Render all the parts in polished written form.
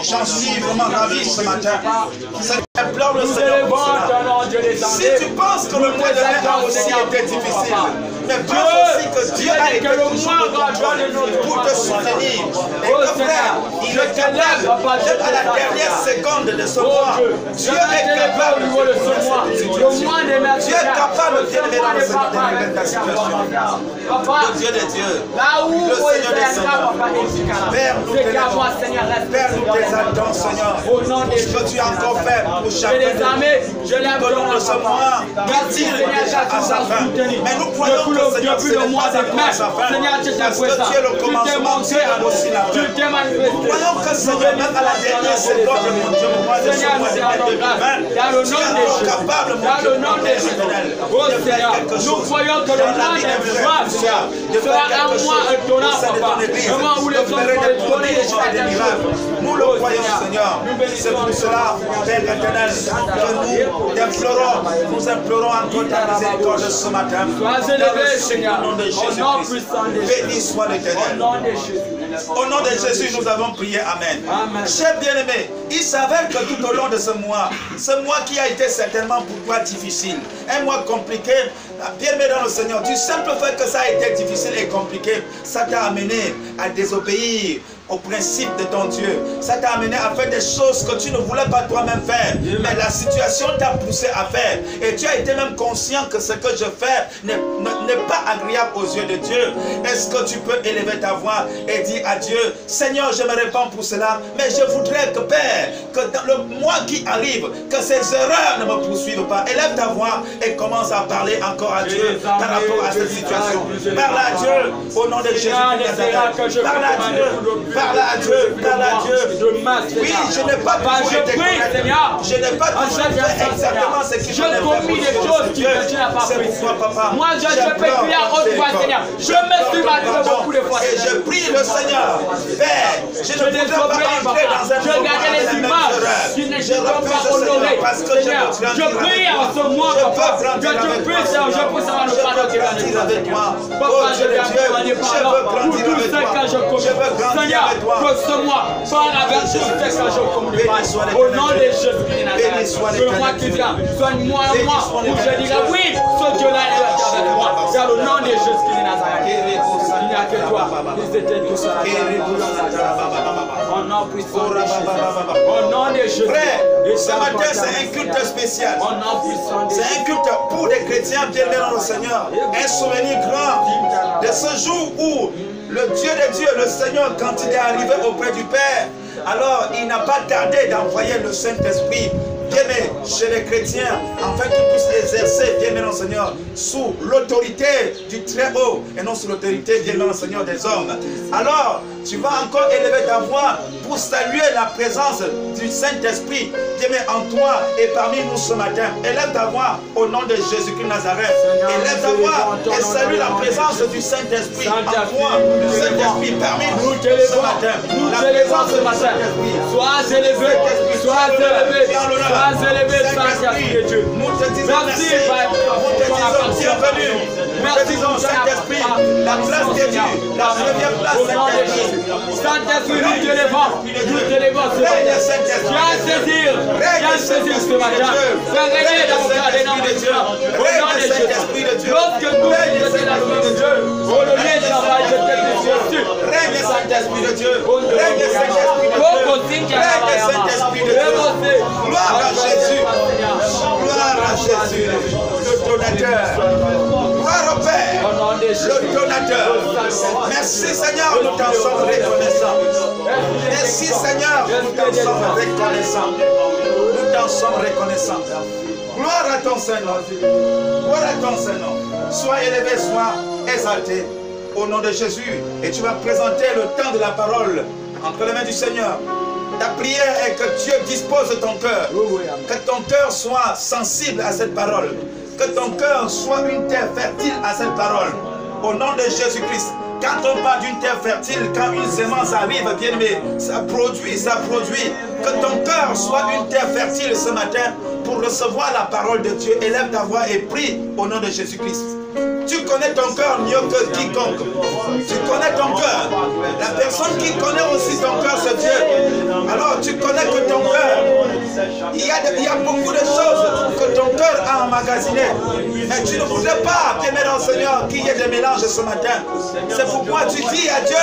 J'en suis vraiment ravi ce matin. J'implore le Seigneur pour cela. Si tu penses que le mois de mai a aussi été difficile, mais pense aussi que Dieu a été toujours pour te soutenir. Et que frère, il est capable, même à la dernière seconde de ce mois, Dieu est capable de Dieu est capable de t'aimer dans le Seigneur de ta situation. Le Dieu des dieux, le Seigneur des seigneurs. Père, nous t'aimons. Père, nous t'exaltons, Seigneur. Pour ce que tu as encore fait pour chacun de nous. Dans ce mois, qui tire déjà à sa fin. Mais nous croyons que Seigneur, c'est le mois de mai à sa fin. Parce que tu es le commencement, tu es aussi la fin. Nous croyons que Seigneur, même à la dernière seconde de mon mois de ce mois de mai 2020, tu es encore capable, mon Dieu, de faire quelque chose. Nous croyons que le mois de juin sera un mois étonnant, papa. Un mois où les hommes vont donner des choses. Nous le croyons, Seigneur. C'est pour cela, Père éternel, que nous implorons encore ta miséricorde ce matin. Sois élevé, Seigneur. Au nom de Jésus-Christ. Béni soit l'Éternel. Au nom de Jésus, nous avons prié. Amen. Chers bien-aimés, il s'avère que tout au long de ce mois qui a été certainement pour toi difficile, un mois compliqué, bien-aimé dans le Seigneur, du simple fait que ça a été difficile et compliqué, ça t'a amené à désobéir au principe de ton Dieu. Ça t'a amené à faire des choses que tu ne voulais pas toi-même faire. Mais la situation t'a poussé à faire. Et tu as été même conscient que ce que je fais n'est pas agréable aux yeux de Dieu. Est-ce que tu peux élever ta voix et dire à Dieu, Seigneur, je me répands pour cela, mais je voudrais que, Père, que dans le mois qui arrive, que ces erreurs ne me poursuivent pas. Élève ta voix et commence à parler encore à Dieu par rapport à cette situation. Parle à Dieu au nom de Jésus. Parle à Dieu. Parle à Dieu, parle à Dieu. Oui, je n'ai pas toujours été correct. Je n'ai pas toujours fait exactement ce qu'il fallait faire. Je commis des choses qui ne tiennent pas pris. Moi, je peux prier à haute voix, Seigneur. Je me suis battu beaucoup de fois. Et je prie le Seigneur. Père, je ne voudrais pas entrer dans un je gardais les images qui ne sont pas honorées. Seigneur, je prie en ce mois, papa. Je te prie, Seigneur, je peux savoir le pardon qui va nous avec moi. Papa, je viens demander pardon pour tout ce que je commets. Seigneur, que ce mois, par avec tout ce que je commets. Au nom de Jésus, le mois qui vient, soigne-moi un mois où je dirai oui, ce Dieu-là est avec moi. Dans le nom de Jésus de Nazareth, il n'y a que toi. Ils étaient tous là. Au nom puissant de Jésus. Au nom de Jésus. Frère, ce matin, c'est un culte spécial. C'est un culte pour les chrétiens bien-aimés dans le Seigneur. Un souvenir grand de ce jour où le Dieu de Dieu, le Seigneur, quand il est arrivé auprès du Père, alors il n'a pas tardé d'envoyer le Saint-Esprit, bien-aimé, chez les chrétiens, afin qu'ils puissent exercer, bien-aimé, le Seigneur, sous l'autorité du Très-Haut, et non sous l'autorité, bien-aimé, le Seigneur, des hommes. Alors, tu vas encore élever ta voix pour saluer la présence du Saint-Esprit, bien-aimé, en toi et parmi nous ce matin. Élève ta voix au nom de Jésus-Christ Nazareth. Élève ta voix et salue la présence du Saint-Esprit en toi. Le Saint-Esprit parmi nous ce matin. La présence du Saint-Esprit. Sois élevé, sois élevé, sois élevé, Saint-Esprit de Dieu. Nous te disons merci. Nous te disons bienvenue. Nous te disons Saint-Esprit, la place de Dieu, la première place Saint-Esprit. Saint-Esprit, nous te levons ce matin. Viens saisir ce matin. Viens régner dans mon cœur des noms de Dieu. Au nom de Jésus. Lorsque nous sommes dans le nom de Dieu, au lieu de travail, je te prie Jésus. Règne Saint-Esprit de Dieu. Règne Saint-Esprit de Dieu. Règne Saint-Esprit de Dieu. Gloire à Jésus. Gloire à Jésus, le donateur. Gloire au Père, le donateur. Merci Seigneur, nous t'en sommes reconnaissants. Merci Seigneur, nous t'en sommes reconnaissants. Nous t'en sommes reconnaissants. Gloire à ton Seigneur. Gloire à ton Seigneur. Sois élevé, sois exalté au nom de Jésus. Et tu vas présenter le temps de la parole entre les mains du Seigneur. Ta prière est que Dieu dispose de ton cœur. Que ton cœur soit sensible à cette parole. Que ton cœur soit une terre fertile à cette parole. Au nom de Jésus-Christ. Quand on parle d'une terre fertile, quand une semence arrive, bien aimé, ça produit, ça produit. Que ton cœur soit une terre fertile ce matin pour recevoir la parole de Dieu. Élève ta voix et prie au nom de Jésus-Christ. Tu connais ton cœur mieux que quiconque. Tu connais ton cœur. La personne qui connaît aussi ton cœur, c'est Dieu. Alors tu connais que ton cœur, il y a beaucoup de choses que ton cœur a emmagasinées. Mais tu ne voudrais pas, bien-aimé dans le Seigneur, qu'il y ait des mélanges ce matin. C'est pourquoi tu dis à Dieu,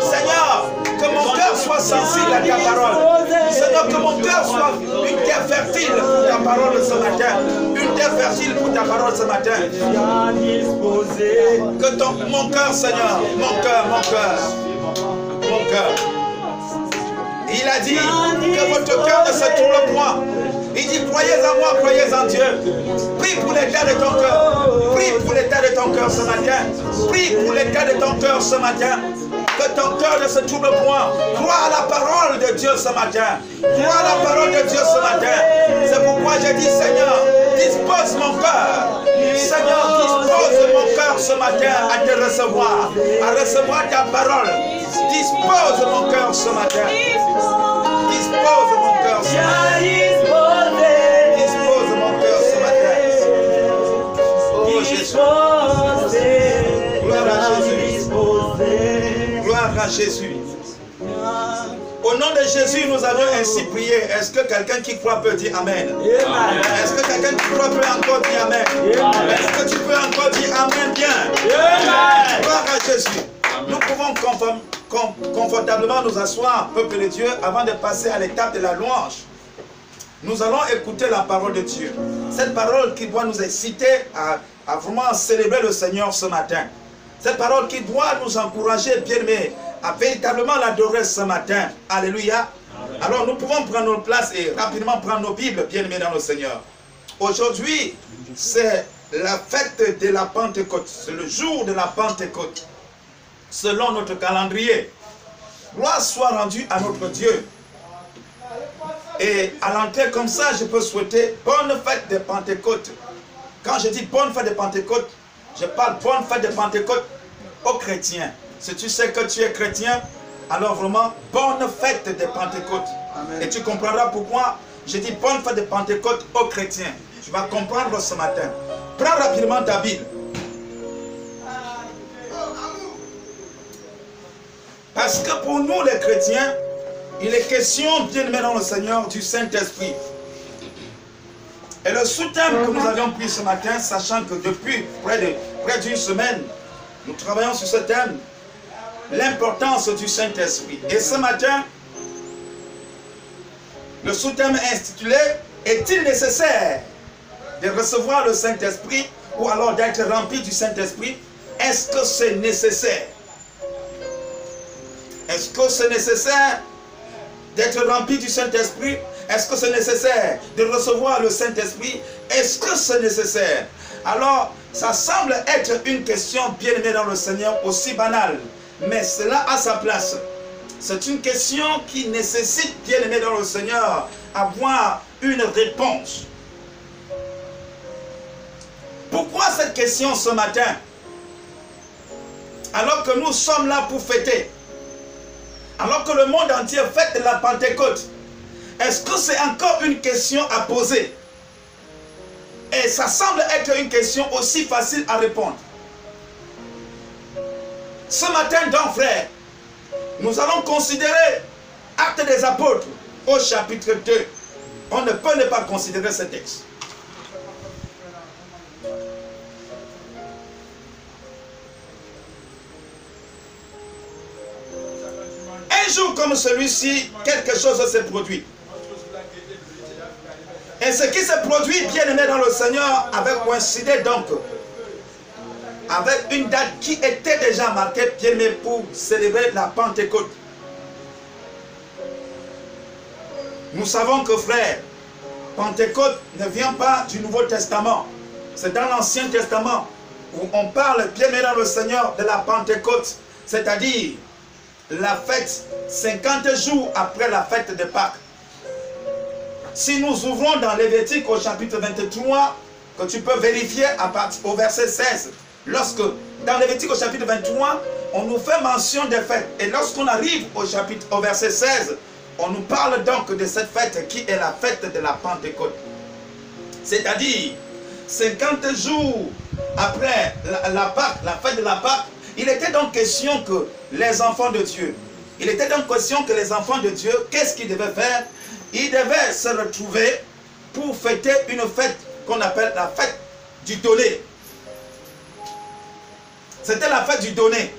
Seigneur, que mon cœur soit sensible à ta parole. Seigneur, que mon cœur soit une terre fertile pour ta parole ce matin. Une terre fertile pour ta parole ce matin. Que mon cœur, Seigneur, mon cœur. Il a dit que votre cœur ne se tourne point. Il dit, croyez en moi, croyez en Dieu. Prie pour l'état de ton cœur. Prie pour l'état de ton cœur ce matin. Prie pour l'état de ton cœur ce matin. Que ton cœur ne se trouble point. Crois à la parole de Dieu ce matin. Crois à la parole de Dieu ce matin. C'est pourquoi j'ai dit, Seigneur, dispose mon cœur. Seigneur, dispose mon cœur ce matin à te recevoir. À recevoir ta parole. Dispose mon cœur ce matin. Dispose mon cœur ce matin. Dispose mon cœur ce matin. Oh Jésus. Gloire à Jésus. Gloire à Jésus. Au nom de Jésus, nous avons ainsi prié. Est-ce que quelqu'un qui croit peut dire Amen? Est-ce que quelqu'un qui croit peut encore dire Amen? Est-ce que tu peux encore dire Amen bien? Gloire à Jésus. Nous pouvons confortablement nous asseoir, peuple de Dieu, avant de passer à l'étape de la louange. Nous allons écouter la parole de Dieu. Cette parole qui doit nous inciter à vraiment célébrer le Seigneur ce matin. Cette parole qui doit nous encourager, bien-aimés, à véritablement l'adorer ce matin. Alléluia. Alors nous pouvons prendre nos places et rapidement prendre nos Bibles, bien-aimés dans le Seigneur. Aujourd'hui, c'est la fête de la Pentecôte. C'est le jour de la Pentecôte. Selon notre calendrier. Gloire soit rendue à notre Dieu. Et à l'entrée comme ça, je peux souhaiter bonne fête de Pentecôte. Quand je dis bonne fête de Pentecôte, je parle bonne fête de Pentecôte aux chrétiens. Si tu sais que tu es chrétien, alors vraiment bonne fête de Pentecôte. Amen. Et tu comprendras pourquoi je dis bonne fête de Pentecôte aux chrétiens. Tu vas comprendre ce matin. Prends rapidement ta Bible. Parce que pour nous les chrétiens, il est question, bien-aimés dans le Seigneur, du Saint-Esprit. Et le sous-thème que nous avions pris ce matin, sachant que depuis près d'une semaine, nous travaillons sur ce thème, l'importance du Saint-Esprit. Et ce matin, le sous-thème est intitulé « Est-il nécessaire de recevoir le Saint-Esprit ou alors d'être rempli du Saint-Esprit? Est-ce que c'est nécessaire? Est-ce que c'est nécessaire d'être rempli du Saint-Esprit? Est-ce que c'est nécessaire de recevoir le Saint-Esprit? Est-ce que c'est nécessaire? Alors, ça semble être une question, bien-aimée dans le Seigneur, aussi banale. Mais cela a sa place. C'est une question qui nécessite, bien-aimée dans le Seigneur, avoir une réponse. Pourquoi cette question ce matin? Alors que nous sommes là pour fêter. Alors que le monde entier fête la Pentecôte. Est-ce que c'est encore une question à poser? Et ça semble être une question aussi facile à répondre. Ce matin, donc, frères, nous allons considérer Actes des Apôtres au chapitre 2. On ne peut ne pas considérer ce texte. Un jour comme celui-ci, quelque chose s'est produit. Et ce qui s'est produit, bien aimé dans le Seigneur, avait coïncidé donc avec une date qui était déjà marquée, bien aimé, pour célébrer la Pentecôte. Nous savons que, frère, Pentecôte ne vient pas du Nouveau Testament. C'est dans l'Ancien Testament où on parle, bien aimé dans le Seigneur, de la Pentecôte, c'est-à-dire la fête 50 jours après la fête de Pâques. Si nous ouvrons dans Lévitique au chapitre 23, que tu peux vérifier à partir au verset 16, lorsque dans Lévitique au chapitre 23, on nous fait mention des fêtes. Et lorsqu'on arrive au verset 16, on nous parle donc de cette fête qui est la fête de la Pentecôte. C'est-à-dire 50 jours après la Pâque, la fête de la Pâque, il était donc question que les enfants de Dieu, qu'est-ce qu'ils devaient faire? Ils devaient se retrouver pour fêter une fête qu'on appelle la fête du donné. C'était la fête du donné.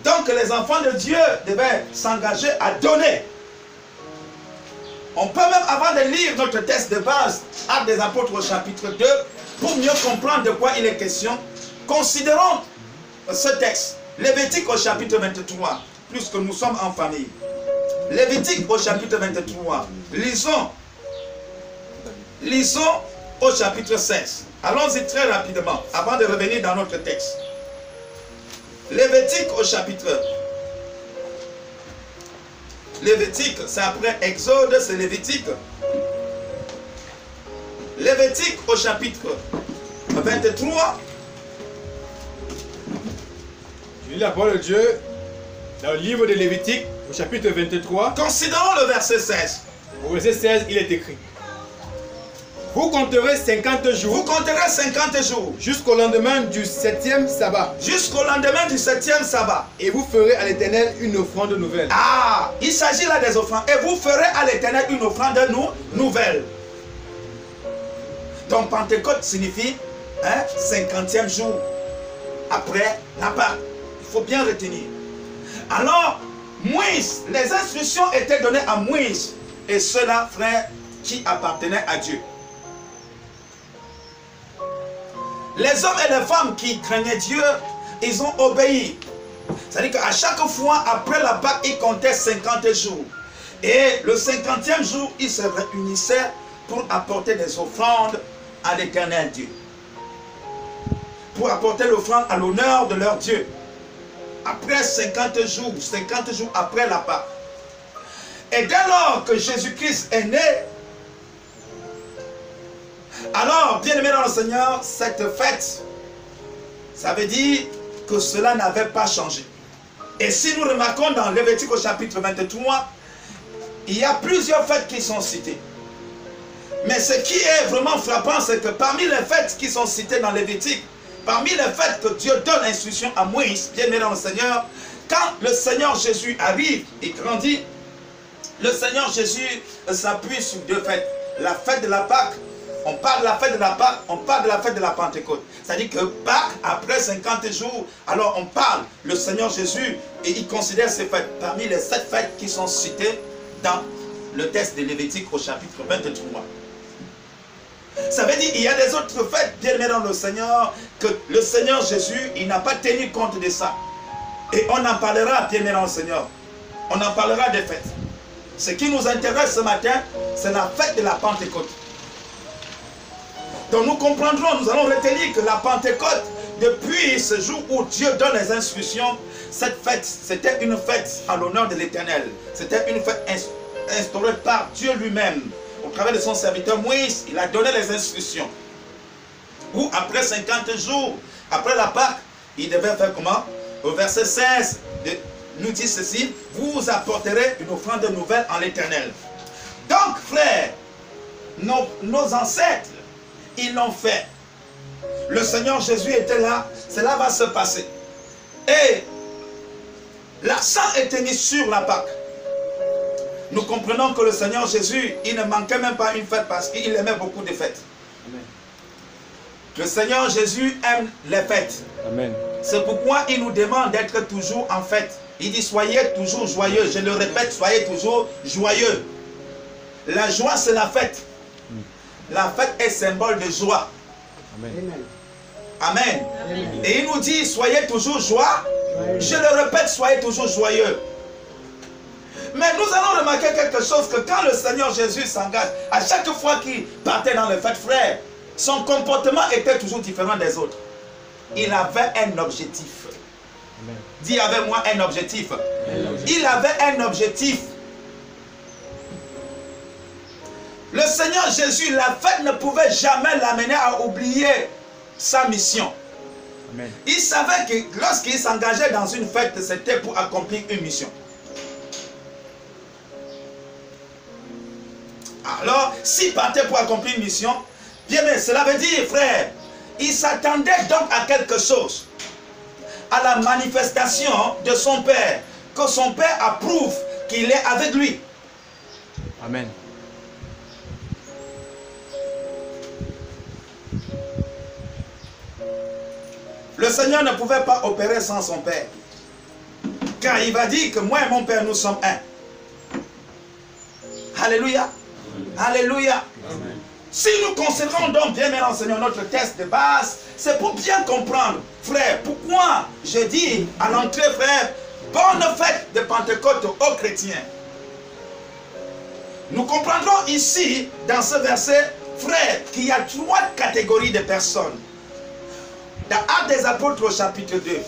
Donc les enfants de Dieu devaient s'engager à donner. On peut même, avant de lire notre texte de base, Actes des Apôtres au chapitre 2, pour mieux comprendre de quoi il est question, considérons ce texte. Lévitique au chapitre 23, puisque nous sommes en famille. Lévitique au chapitre 23. Lisons au chapitre 16. Allons-y très rapidement, avant de revenir dans notre texte. Lévitique au chapitre. Lévitique, c'est après Exode, c'est Lévitique. Lévitique au chapitre 23. Je lis la parole de Dieu dans le livre de Lévitique, au chapitre 23. Considérons le verset 16. Au verset 16, il est écrit: vous compterez 50 jours. Vous compterez 50 jours. Jusqu'au lendemain du 7e sabbat. Jusqu'au lendemain du 7e sabbat. Et vous ferez à l'Éternel une offrande nouvelle. Ah, il s'agit là des offrandes. Et vous ferez à l'Éternel une offrande nouvelle. Donc Pentecôte signifie 50e jour après la Pâque. Il faut bien retenir. Alors, Moïse, les instructions étaient données à Moïse. Et ceux-là, frères, qui appartenaient à Dieu. Les hommes et les femmes qui craignaient Dieu, ils ont obéi. C'est-à-dire qu'à chaque fois, après la Pâque, ils comptaient 50 jours. Et le 50e jour, ils se réunissaient pour apporter des offrandes à l'Éternel Dieu. Pour apporter l'offrande à l'honneur de leur Dieu. Après 50 jours après la Pâque. Et dès lors que Jésus-Christ est né, alors, bien-aimés dans le Seigneur, cette fête, ça veut dire que cela n'avait pas changé. Et si nous remarquons dans Lévitique au chapitre 23, il y a plusieurs fêtes qui sont citées. Mais ce qui est vraiment frappant, c'est que parmi les fêtes qui sont citées dans Lévitique, parmi les fêtes que Dieu donne l'instruction à Moïse, bien-aimés dans le Seigneur, quand le Seigneur Jésus arrive et grandit, le Seigneur Jésus s'appuie sur deux fêtes. La fête de la Pâque. On parle de la fête de la Pâque, on parle de la fête de la Pentecôte. C'est-à-dire que Pâques, après 50 jours, alors on parle, le Seigneur Jésus, et il considère ces fêtes parmi les 7 fêtes qui sont citées dans le texte de Lévitique au chapitre 23. Ça veut dire qu'il y a des autres fêtes, bien aimés dans le Seigneur, que le Seigneur Jésus, il n'a pas tenu compte de ça. Et on en parlera, bien aimés dans le Seigneur. On en parlera des fêtes. Ce qui nous intéresse ce matin, c'est la fête de la Pentecôte. Donc nous comprendrons, nous allons retenir que la Pentecôte, depuis ce jour où Dieu donne les instructions, cette fête, c'était une fête en l'honneur de l'Éternel. C'était une fête instaurée par Dieu lui-même. Au travers de son serviteur Moïse, il a donné les instructions. Où après 50 jours, après la Pâque, il devait faire comment? Au verset 16, nous dit ceci: vous apporterez une offrande nouvelle en l'Éternel. Donc, frères, nos ancêtres, ils l'ont fait. Le Seigneur Jésus était là. Cela va se passer. Et l'accent était mis sur la Pâque. Nous comprenons que le Seigneur Jésus, il ne manquait même pas une fête parce qu'il aimait beaucoup de fêtes. Amen. Le Seigneur Jésus aime les fêtes. C'est pourquoi il nous demande d'être toujours en fête. Il dit: soyez toujours joyeux. Je le répète, soyez toujours joyeux. La joie, c'est la fête. La fête est symbole de joie. Amen. Amen. Amen. Et il nous dit: soyez toujours joyeux. Je le répète, soyez toujours joyeux. Mais nous allons remarquer quelque chose, que quand le Seigneur Jésus s'engage, à chaque fois qu'il partait dans les fêtes, frères, son comportement était toujours différent des autres. Il avait un objectif. Amen. Dis avec moi: un objectif. Il avait un objectif. Le Seigneur Jésus, la fête ne pouvait jamais l'amener à oublier sa mission. Amen. Il savait que lorsqu'il s'engageait dans une fête, c'était pour accomplir une mission. Alors, s'il partait pour accomplir une mission, bien, mais cela veut dire, frère, Il s'attendait donc à quelque chose, à la manifestation de son Père, que son Père approuve qu'il est avec lui. Amen. Le Seigneur ne pouvait pas opérer sans son Père. Car il va dire que moi et mon Père, nous sommes un. Alléluia. Alléluia. Amen. Si nous considérons donc bien maintenant, Seigneur, notre test de base, c'est pour bien comprendre, frère, pourquoi je dis à l'entrée, frère, bonne fête de Pentecôte aux chrétiens. Nous comprendrons ici, dans ce verset, frère, qu'il y a 3 catégories de personnes. Dans Actes des Apôtres au chapitre 2,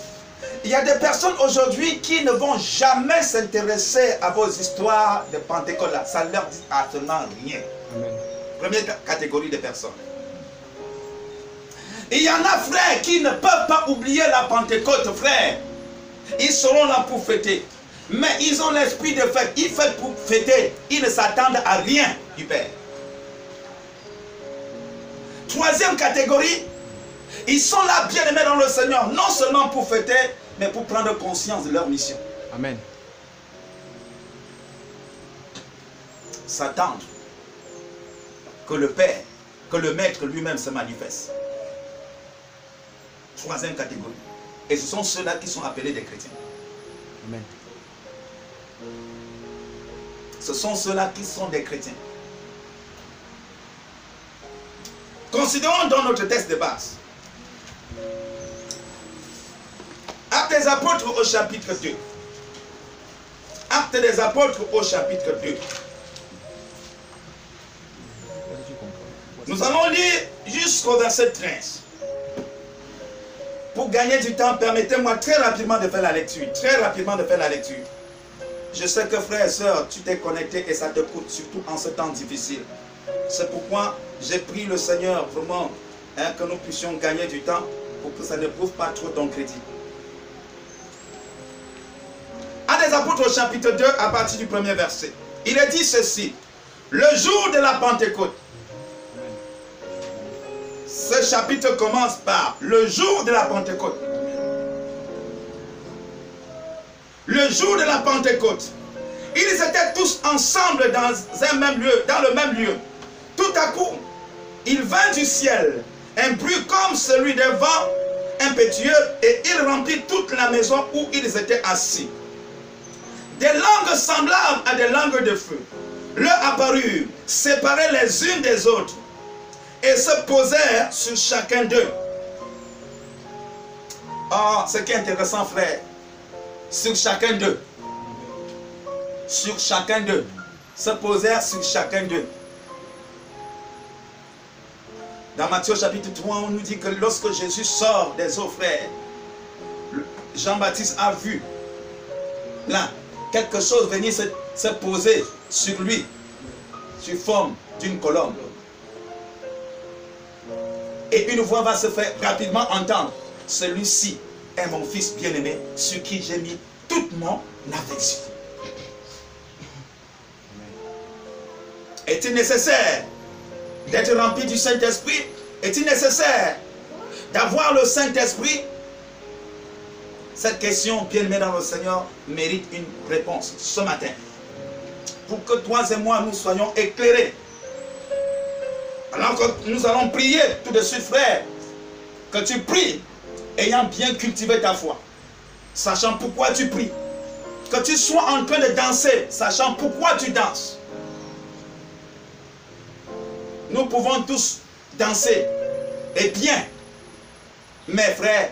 il y a des personnes aujourd'hui qui ne vont jamais s'intéresser à vos histoires de Pentecôte. Là. Ça ne leur dit absolument rien. Amen. Première catégorie de personnes. Il y en a, frère, qui ne peuvent pas oublier la Pentecôte, frère. Ils seront là pour fêter. Mais ils ont l'esprit de fête. Ils fêtent pour fêter. Ils ne s'attendent à rien du Père. Troisième catégorie, ils sont là bien aimés dans le Seigneur, non seulement pour fêter, mais pour prendre conscience de leur mission. Amen. S'attendre que le Père, que le Maître lui-même se manifeste. Troisième catégorie. Et ce sont ceux-là qui sont appelés des chrétiens. Amen. Ce sont ceux-là qui sont des chrétiens. Considérons donc notre texte de base. Actes des Apôtres au chapitre 2. Actes des Apôtres au chapitre 2. Nous allons lire jusqu'au verset 13. Pour gagner du temps, permettez-moi très rapidement de faire la lecture. Très rapidement de faire la lecture. Je sais que frère et soeur, tu t'es connecté et ça te coûte, surtout en ce temps difficile. C'est pourquoi j'ai prié le Seigneur vraiment que nous puissions gagner du temps pour que ça ne prouve pas trop ton crédit. Actes des Apôtres au chapitre 2 à partir du premier verset. Il est dit ceci. Le jour de la Pentecôte. Ce chapitre commence par le jour de la Pentecôte. Le jour de la Pentecôte. Ils étaient tous ensemble dans un même lieu, dans le même lieu. Tout à coup, il vint du ciel un bruit comme celui d'un vent impétueux et il remplit toute la maison où ils étaient assis. Des langues semblables à des langues de feu leur apparurent, séparées les unes des autres, et se posèrent sur chacun d'eux. Oh, ce qui est intéressant, frère, sur chacun d'eux. Sur chacun d'eux. Se posèrent sur chacun d'eux. Dans Matthieu chapitre 3, on nous dit que lorsque Jésus sort des eaux, frère, Jean-Baptiste a vu là quelque chose venir se poser sur lui, sur forme d'une colombe. Et une voix va se faire rapidement entendre. Celui-ci est mon fils bien-aimé, sur qui j'ai mis toute mon affection. Est-il nécessaire d'être rempli du Saint-Esprit? Est-il nécessaire d'avoir le Saint-Esprit? Cette question, bien-aimée dans le Seigneur, mérite une réponse ce matin. Pour que toi et moi, nous soyons éclairés. Alors que nous allons prier tout de suite, frère, que tu pries, ayant bien cultivé ta foi, sachant pourquoi tu pries. Que tu sois en train de danser, sachant pourquoi tu danses. Nous pouvons tous danser, et bien, mes frères,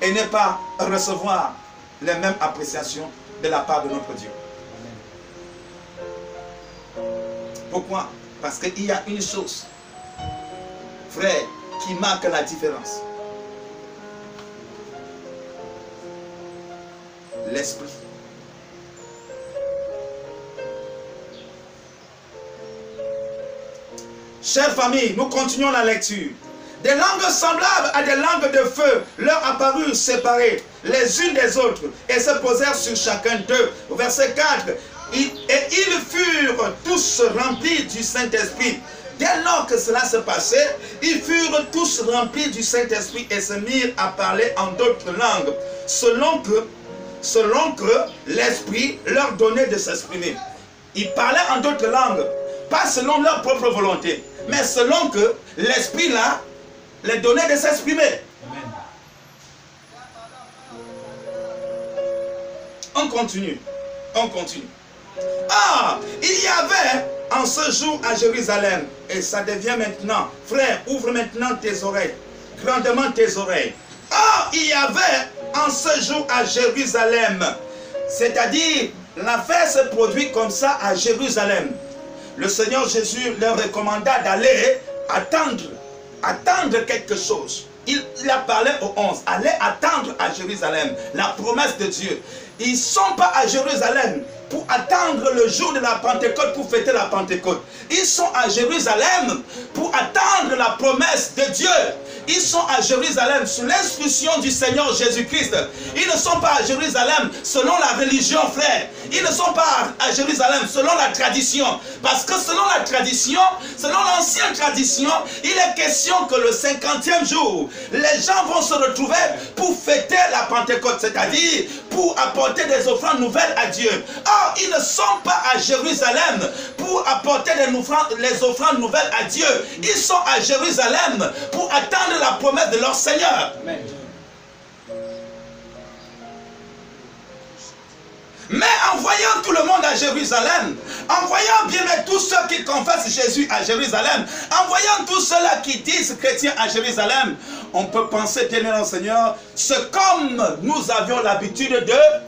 et ne pas recevoir les mêmes appréciations de la part de notre Dieu. Pourquoi? Parce qu'il y a une chose, frère, qui marque la différence. L'esprit. Chère famille, nous continuons la lecture. Des langues semblables à des langues de feu leur apparurent séparées les unes des autres et se posèrent sur chacun d'eux. Verset 4. Et ils furent tous remplis du Saint-Esprit Dès lors que cela se passait, ils furent tous remplis du Saint-Esprit et se mirent à parler en d'autres langues, selon que l'Esprit leur donnait de s'exprimer. Ils parlaient en d'autres langues, pas selon leur propre volonté, mais selon que l'Esprit là les donnait de s'exprimer. On continue. On continue. Ah, il y avait en ce jour à Jérusalem, et ça devient maintenant, frère, ouvre maintenant tes oreilles, grandement tes oreilles. Ah, il y avait en ce jour à Jérusalem, c'est-à-dire l'affaire se produit comme ça à Jérusalem. Le Seigneur Jésus leur recommanda d'aller attendre quelque chose. Il a parlé aux 11, allez attendre à Jérusalem la promesse de Dieu. Ils ne sont pas à Jérusalem pour attendre le jour de la Pentecôte, pour fêter la Pentecôte. Ils sont à Jérusalem pour attendre la promesse de Dieu. Ils sont à Jérusalem sous l'instruction du Seigneur Jésus-Christ. Ils ne sont pas à Jérusalem selon la religion, frère. Ils ne sont pas à Jérusalem selon la tradition. Parce que selon la tradition, selon l'ancienne tradition, il est question que le 50e jour, les gens vont se retrouver pour fêter la Pentecôte, c'est-à-dire pour apporter des offrandes nouvelles à Dieu. Or, ils ne sont pas à Jérusalem pour apporter les offrandes nouvelles à Dieu. Ils sont à Jérusalem pour attendre la promesse de leur Seigneur. Amen. Mais en voyant tout le monde à Jérusalem, en voyant bien tous ceux qui confessent Jésus à Jérusalem, en voyant tous ceux-là qui disent chrétiens à Jérusalem, on peut penser, bien aimé Seigneur, c'est comme nous avions l'habitude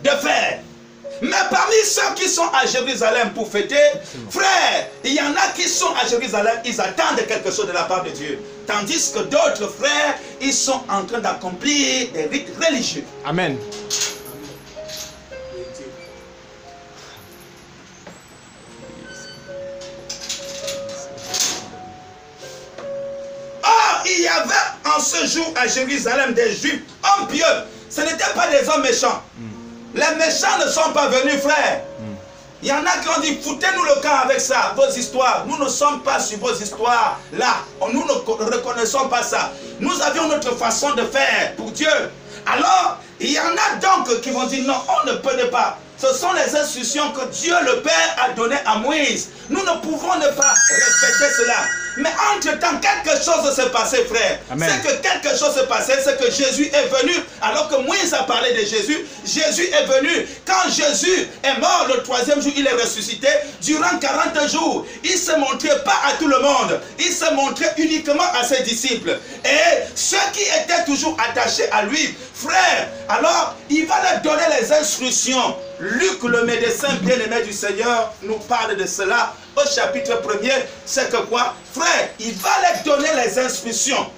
de faire. Mais parmi ceux qui sont à Jérusalem pour fêter, frère, il y en a qui sont à Jérusalem, ils attendent quelque chose de la part de Dieu. Tandis que d'autres frères, ils sont en train d'accomplir des rites religieux. Amen. Ah, il y avait en ce jour à Jérusalem des Juifs hommes pieux. Ce n'étaient pas des hommes méchants. Les méchants ne sont pas venus, frère. Il y en a qui ont dit, foutez-nous le camp avec ça, vos histoires. Nous ne sommes pas sur vos histoires là. Nous ne reconnaissons pas ça. Nous avions notre façon de faire pour Dieu. Alors, il y en a donc qui vont dire, non, on ne peut pas. Ce sont les instructions que Dieu le Père a données à Moïse. Nous ne pouvons ne pas respecter cela. Mais entre-temps, quelque chose s'est passé, frère. C'est que quelque chose s'est passé, c'est que Jésus est venu. Alors que Moïse a parlé de Jésus, Jésus est venu. Quand Jésus est mort, le 3e jour, il est ressuscité. Durant 40 jours, il ne se montrait pas à tout le monde. Il se montrait uniquement à ses disciples. Et ceux qui étaient toujours attachés à lui, frère, alors il va leur donner les instructions. Luc, le médecin bien-aimé du Seigneur, nous parle de cela au chapitre 1er. C'est que quoi? Frère, il va leur donner les instructions.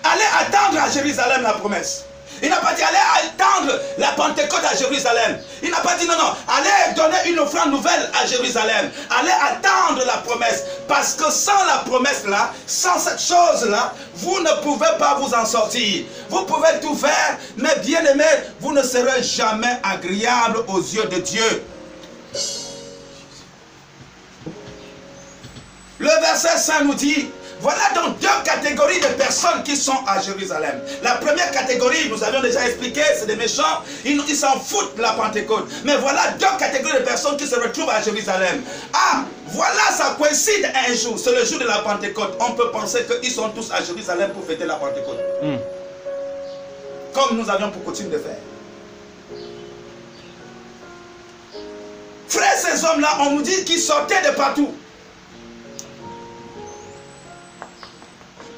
Allez attendre à Jérusalem la promesse. Il n'a pas dit allez attendre la Pentecôte à Jérusalem. Il n'a pas dit non, non, allez donner une offrande nouvelle à Jérusalem. Allez attendre la promesse. Parce que sans la promesse là, sans cette chose là, vous ne pouvez pas vous en sortir. Vous pouvez tout faire, mais bien aimé, vous ne serez jamais agréable aux yeux de Dieu. Le verset 5 nous dit, voilà donc deux catégories de personnes qui sont à Jérusalem. La première catégorie, nous avions déjà expliqué, c'est des méchants. Ils s'en foutent de la Pentecôte. Mais voilà deux catégories de personnes qui se retrouvent à Jérusalem. Ah, voilà, ça coïncide un jour. C'est le jour de la Pentecôte. On peut penser qu'ils sont tous à Jérusalem pour fêter la Pentecôte. Comme nous avions pour coutume de faire. Frères, ces hommes-là, on nous dit qu'ils sortaient de partout.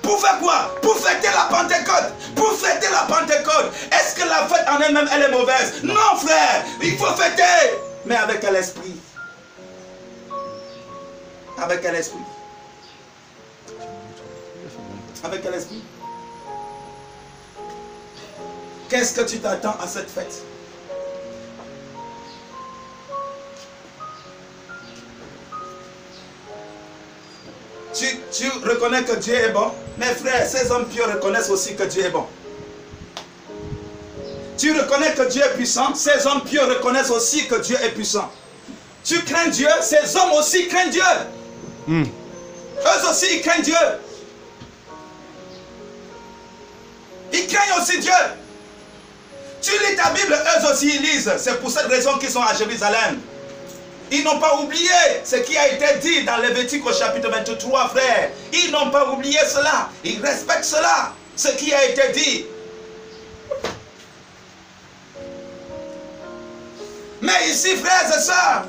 Pour faire quoi? Pour fêter la Pentecôte. Pour fêter la Pentecôte. Est-ce que la fête en elle-même, elle est mauvaise? Non, frère. Il faut fêter. Mais avec quel esprit? Avec quel esprit? Avec quel esprit? Qu'est-ce que tu t'attends à cette fête? Tu reconnais que Dieu est bon. Mes frères, ces hommes pieux reconnaissent aussi que Dieu est bon. Tu reconnais que Dieu est puissant. Ces hommes pieux reconnaissent aussi que Dieu est puissant. tu crains Dieu, ces hommes aussi craignent Dieu. Eux aussi, ils craignent Dieu. Ils craignent aussi Dieu. Tu lis ta Bible, eux aussi ils lisent. C'est pour cette raison qu'ils sont à Jérusalem. Ils n'ont pas oublié ce qui a été dit dans Lévitique au chapitre 23, frère. Ils n'ont pas oublié cela. Ils respectent cela, ce qui a été dit. Mais ici, frères et sœurs,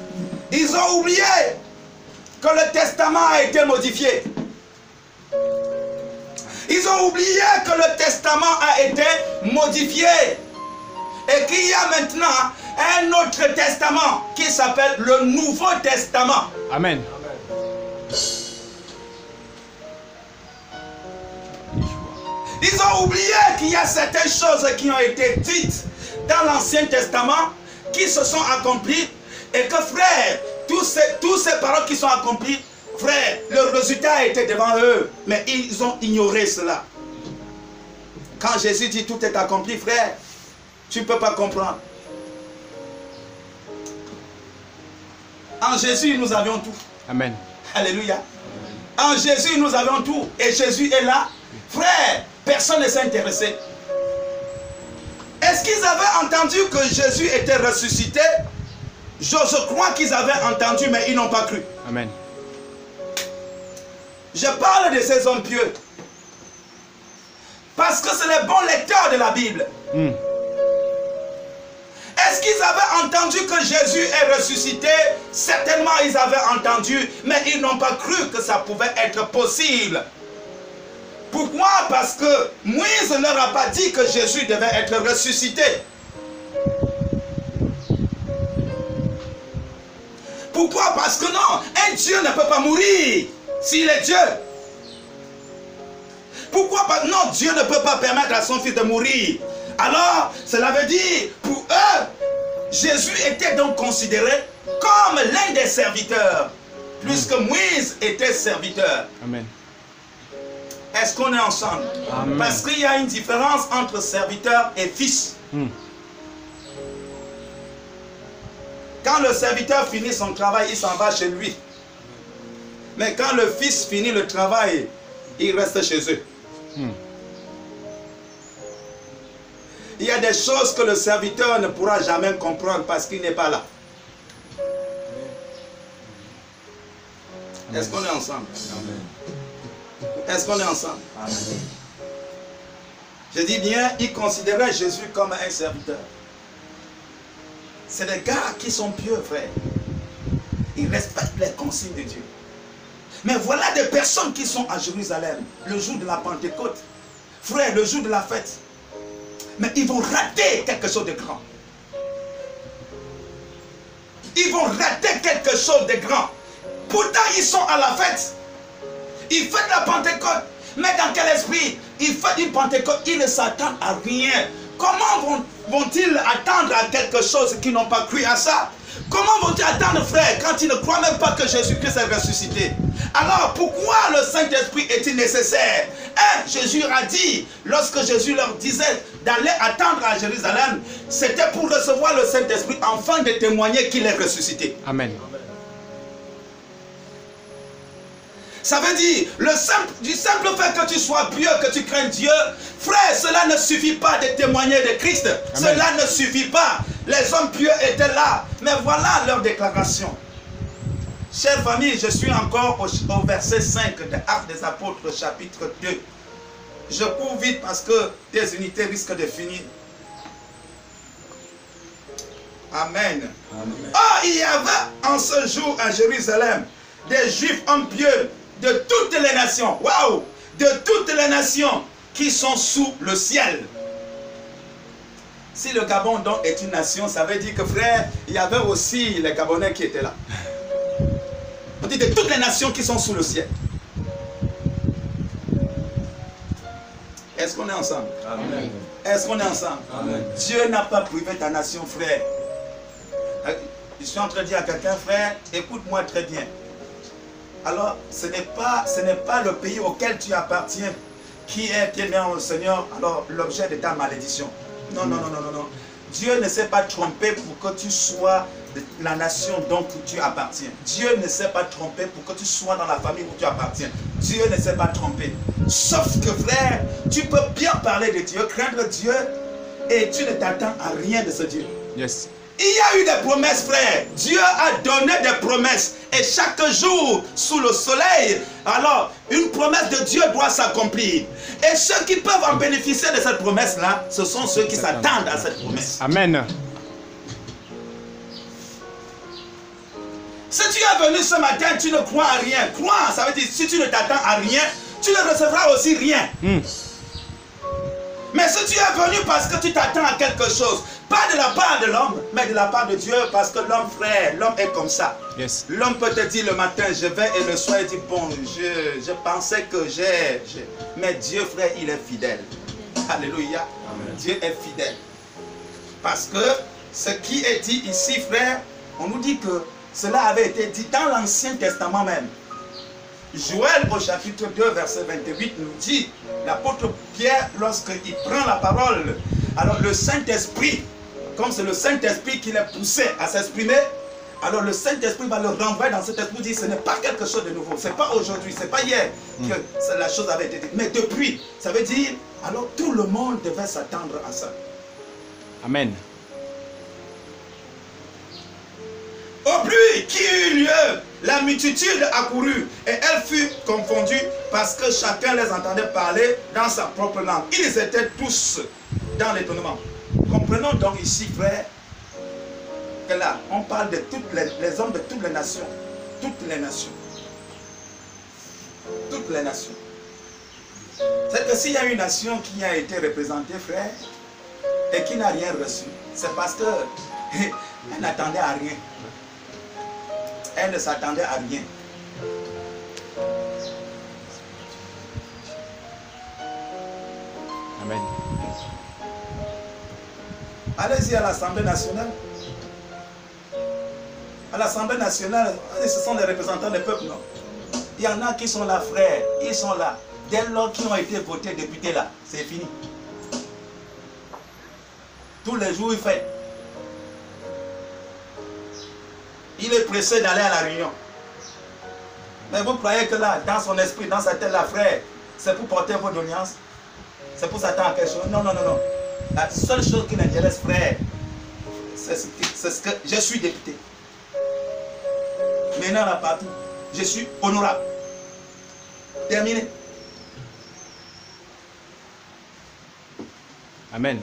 ils ont oublié que le testament a été modifié. Ils ont oublié que le testament a été modifié. Et qu'il y a maintenant un autre testament qui s'appelle le Nouveau Testament. Amen. Ils ont oublié qu'il y a certaines choses qui ont été dites dans l'Ancien Testament qui se sont accomplies et que, frère, tous ces paroles qui sont accomplies, frère, le résultat a été devant eux, mais ils ont ignoré cela. Quand Jésus dit tout est accompli, frère, tu ne peux pas comprendre. En Jésus, nous avions tout. Amen. Alléluia. En Jésus, nous avons tout. Et Jésus est là. Frère, personne ne s'est intéressé. Est-ce qu'ils avaient entendu que Jésus était ressuscité? Je crois qu'ils avaient entendu, mais ils n'ont pas cru. Amen. Je parle de ces hommes pieux. Parce que c'est les bons lecteurs de la Bible. Est-ce qu'ils avaient entendu que Jésus est ressuscité? Certainement ils avaient entendu, mais ils n'ont pas cru que ça pouvait être possible. Pourquoi? Parce que Moïse ne leur a pas dit que Jésus devait être ressuscité. Pourquoi? Parce que non, un Dieu ne peut pas mourir s'il est Dieu. Pourquoi? Non, Dieu ne peut pas permettre à son fils de mourir. Alors, cela veut dire, pour eux, Jésus était donc considéré comme l'un des serviteurs, puisque Moïse était serviteur. Amen. Est-ce qu'on est ensemble? Amen. Parce qu'il y a une différence entre serviteur et fils. Quand le serviteur finit son travail, il s'en va chez lui. Mais quand le fils finit le travail, il reste chez eux. Il y a des choses que le serviteur ne pourra jamais comprendre parce qu'il n'est pas là. Est-ce qu'on est ensemble? Est-ce qu'on est ensemble? Je dis bien, ils considéraient Jésus comme un serviteur. C'est des gars qui sont pieux, frère. Ils respectent les consignes de Dieu. Mais voilà des personnes qui sont à Jérusalem le jour de la Pentecôte. Frère, le jour de la fête. Mais ils vont rater quelque chose de grand. Ils vont rater quelque chose de grand. Pourtant, ils sont à la fête. Ils fêtent la Pentecôte. Mais dans quel esprit? Ils fêtent une Pentecôte. Ils ne s'attendent à rien. Comment vont-ils attendre à quelque chose qu'ils n'ont pas cru à ça? Comment vont-ils attendre, frère, quand ils ne croient même pas que Jésus-Christ est ressuscité? Alors, pourquoi le Saint-Esprit est-il nécessaire? Jésus a dit, lorsque Jésus leur disait d'aller attendre à Jérusalem, c'était pour recevoir le Saint-Esprit afin de témoigner qu'il est ressuscité. Amen. Ça veut dire, du simple fait que tu sois pieux, que tu craignes Dieu, frère, cela ne suffit pas de témoigner de Christ. Amen. Cela ne suffit pas. Les hommes pieux étaient là. Mais voilà leur déclaration. Chère famille, je suis encore au verset 5 de Actes des Apôtres, chapitre 2. Je cours vite parce que tes unités risquent de finir. Amen. Amen. Oh, il y avait en ce jour à Jérusalem des Juifs hommes pieux de toutes les nations. Waouh! De toutes les nations qui sont sous le ciel. Si le Gabon donc est une nation, ça veut dire que, frère, il y avait aussi les Gabonais qui étaient là. On dit de toutes les nations qui sont sous le ciel. Est-ce qu'on est ensemble? Amen. Est-ce qu'on est ensemble? Amen. Dieu n'a pas privé ta nation, frère. Je suis en train de dire à quelqu'un, frère, écoute-moi très bien. Alors, ce n'est pas le pays auquel tu appartiens qui est bien au Seigneur, alors l'objet de ta malédiction. Non, non, non, non, non, non. Dieu ne s'est pas trompé pour que tu sois de la nation dont tu appartiens. Dieu ne s'est pas trompé pour que tu sois dans la famille où tu appartiens. Dieu ne s'est pas trompé. Sauf que frère, tu peux bien parler de Dieu, craindre Dieu, et tu ne t'attends à rien de ce Dieu. Yes. Il y a eu des promesses, frère. Dieu a donné des promesses. Et chaque jour, sous le soleil, alors, une promesse de Dieu doit s'accomplir. Et ceux qui peuvent en bénéficier de cette promesse-là, ce sont ceux qui s'attendent à cette promesse. Amen. Si tu es venu ce matin, tu ne crois à rien. Croire, ça veut dire, si tu ne t'attends à rien, tu ne recevras aussi rien. Mais si tu es venu parce que tu t'attends à quelque chose, pas de la part de l'homme, mais de la part de Dieu, parce que l'homme, frère, l'homme est comme ça. Yes. L'homme peut te dire le matin, je vais, et le soir, il dit, bon, je pensais que j'ai. Mais Dieu, frère, il est fidèle. Alléluia. Amen. Dieu est fidèle. Parce que ce qui est dit ici, frère, on nous dit que cela avait été dit dans l'Ancien Testament même. Joël au chapitre 2 verset 28 nous dit, l'apôtre Pierre lorsqu'il prend la parole, alors le Saint-Esprit, comme c'est le Saint-Esprit qui l'a poussé à s'exprimer, alors le Saint-Esprit va le renvoyer dans cet esprit, dit ce n'est pas quelque chose de nouveau, c'est pas aujourd'hui, c'est pas hier que la chose avait été dite, mais depuis, ça veut dire, alors tout le monde devait s'attendre à ça. Amen. Au bruit qui eut lieu, la multitude accourut et elle fut confondue parce que chacun les entendait parler dans sa propre langue. Ils étaient tous dans l'étonnement. Comprenons donc ici, frère, que là, on parle de tous les hommes de toutes les nations. Toutes les nations. Toutes les nations. C'est que s'il y a une nation qui a été représentée, frère, et qui n'a rien reçu, c'est parce qu'elle n'attendait à rien. Elle ne s'attendait à rien. Amen. Allez-y à l'Assemblée nationale. À l'Assemblée nationale, ce sont les représentants des peuples, non? Il y en a qui sont là, frères. Ils sont là. Dès lors qu'ils ont été votés députés là, c'est fini. Tous les jours, il fait. Il est pressé d'aller à la réunion. Mais vous croyez que là, dans son esprit, dans sa tête, là, frère, c'est pour porter vos doléances? C'est pour s'attendre à quelque chose? Non, non, non, non. La seule chose qui l'intéresse, frère, c'est ce que je suis député. Maintenant, là, partout, je suis honorable. Terminé. Amen.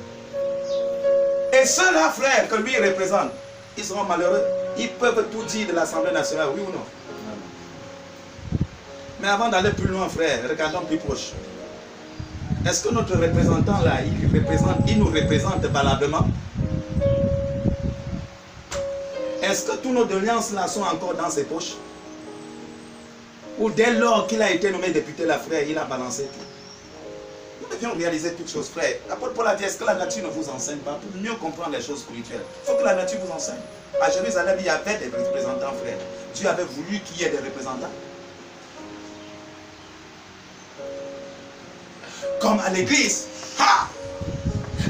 Et ceux-là, frère, que lui représente, ils seront malheureux. Ils peuvent tout dire de l'Assemblée nationale, oui ou non? Mais avant d'aller plus loin, frère, regardons plus proche. Est-ce que notre représentant là, il nous représente valablement? Est-ce que tous nos doléances là sont encore dans ses poches? Ou dès lors qu'il a été nommé député là, frère, il a balancé tout? Nous devions réaliser toutes choses, frère. L'apôtre Paul a dit, est-ce que la nature ne vous enseigne pas pour mieux comprendre les choses spirituelles? Il faut que la nature vous enseigne. À Jérusalem, il y avait des représentants, frère. Dieu avait voulu qu'il y ait des représentants. Comme à l'église.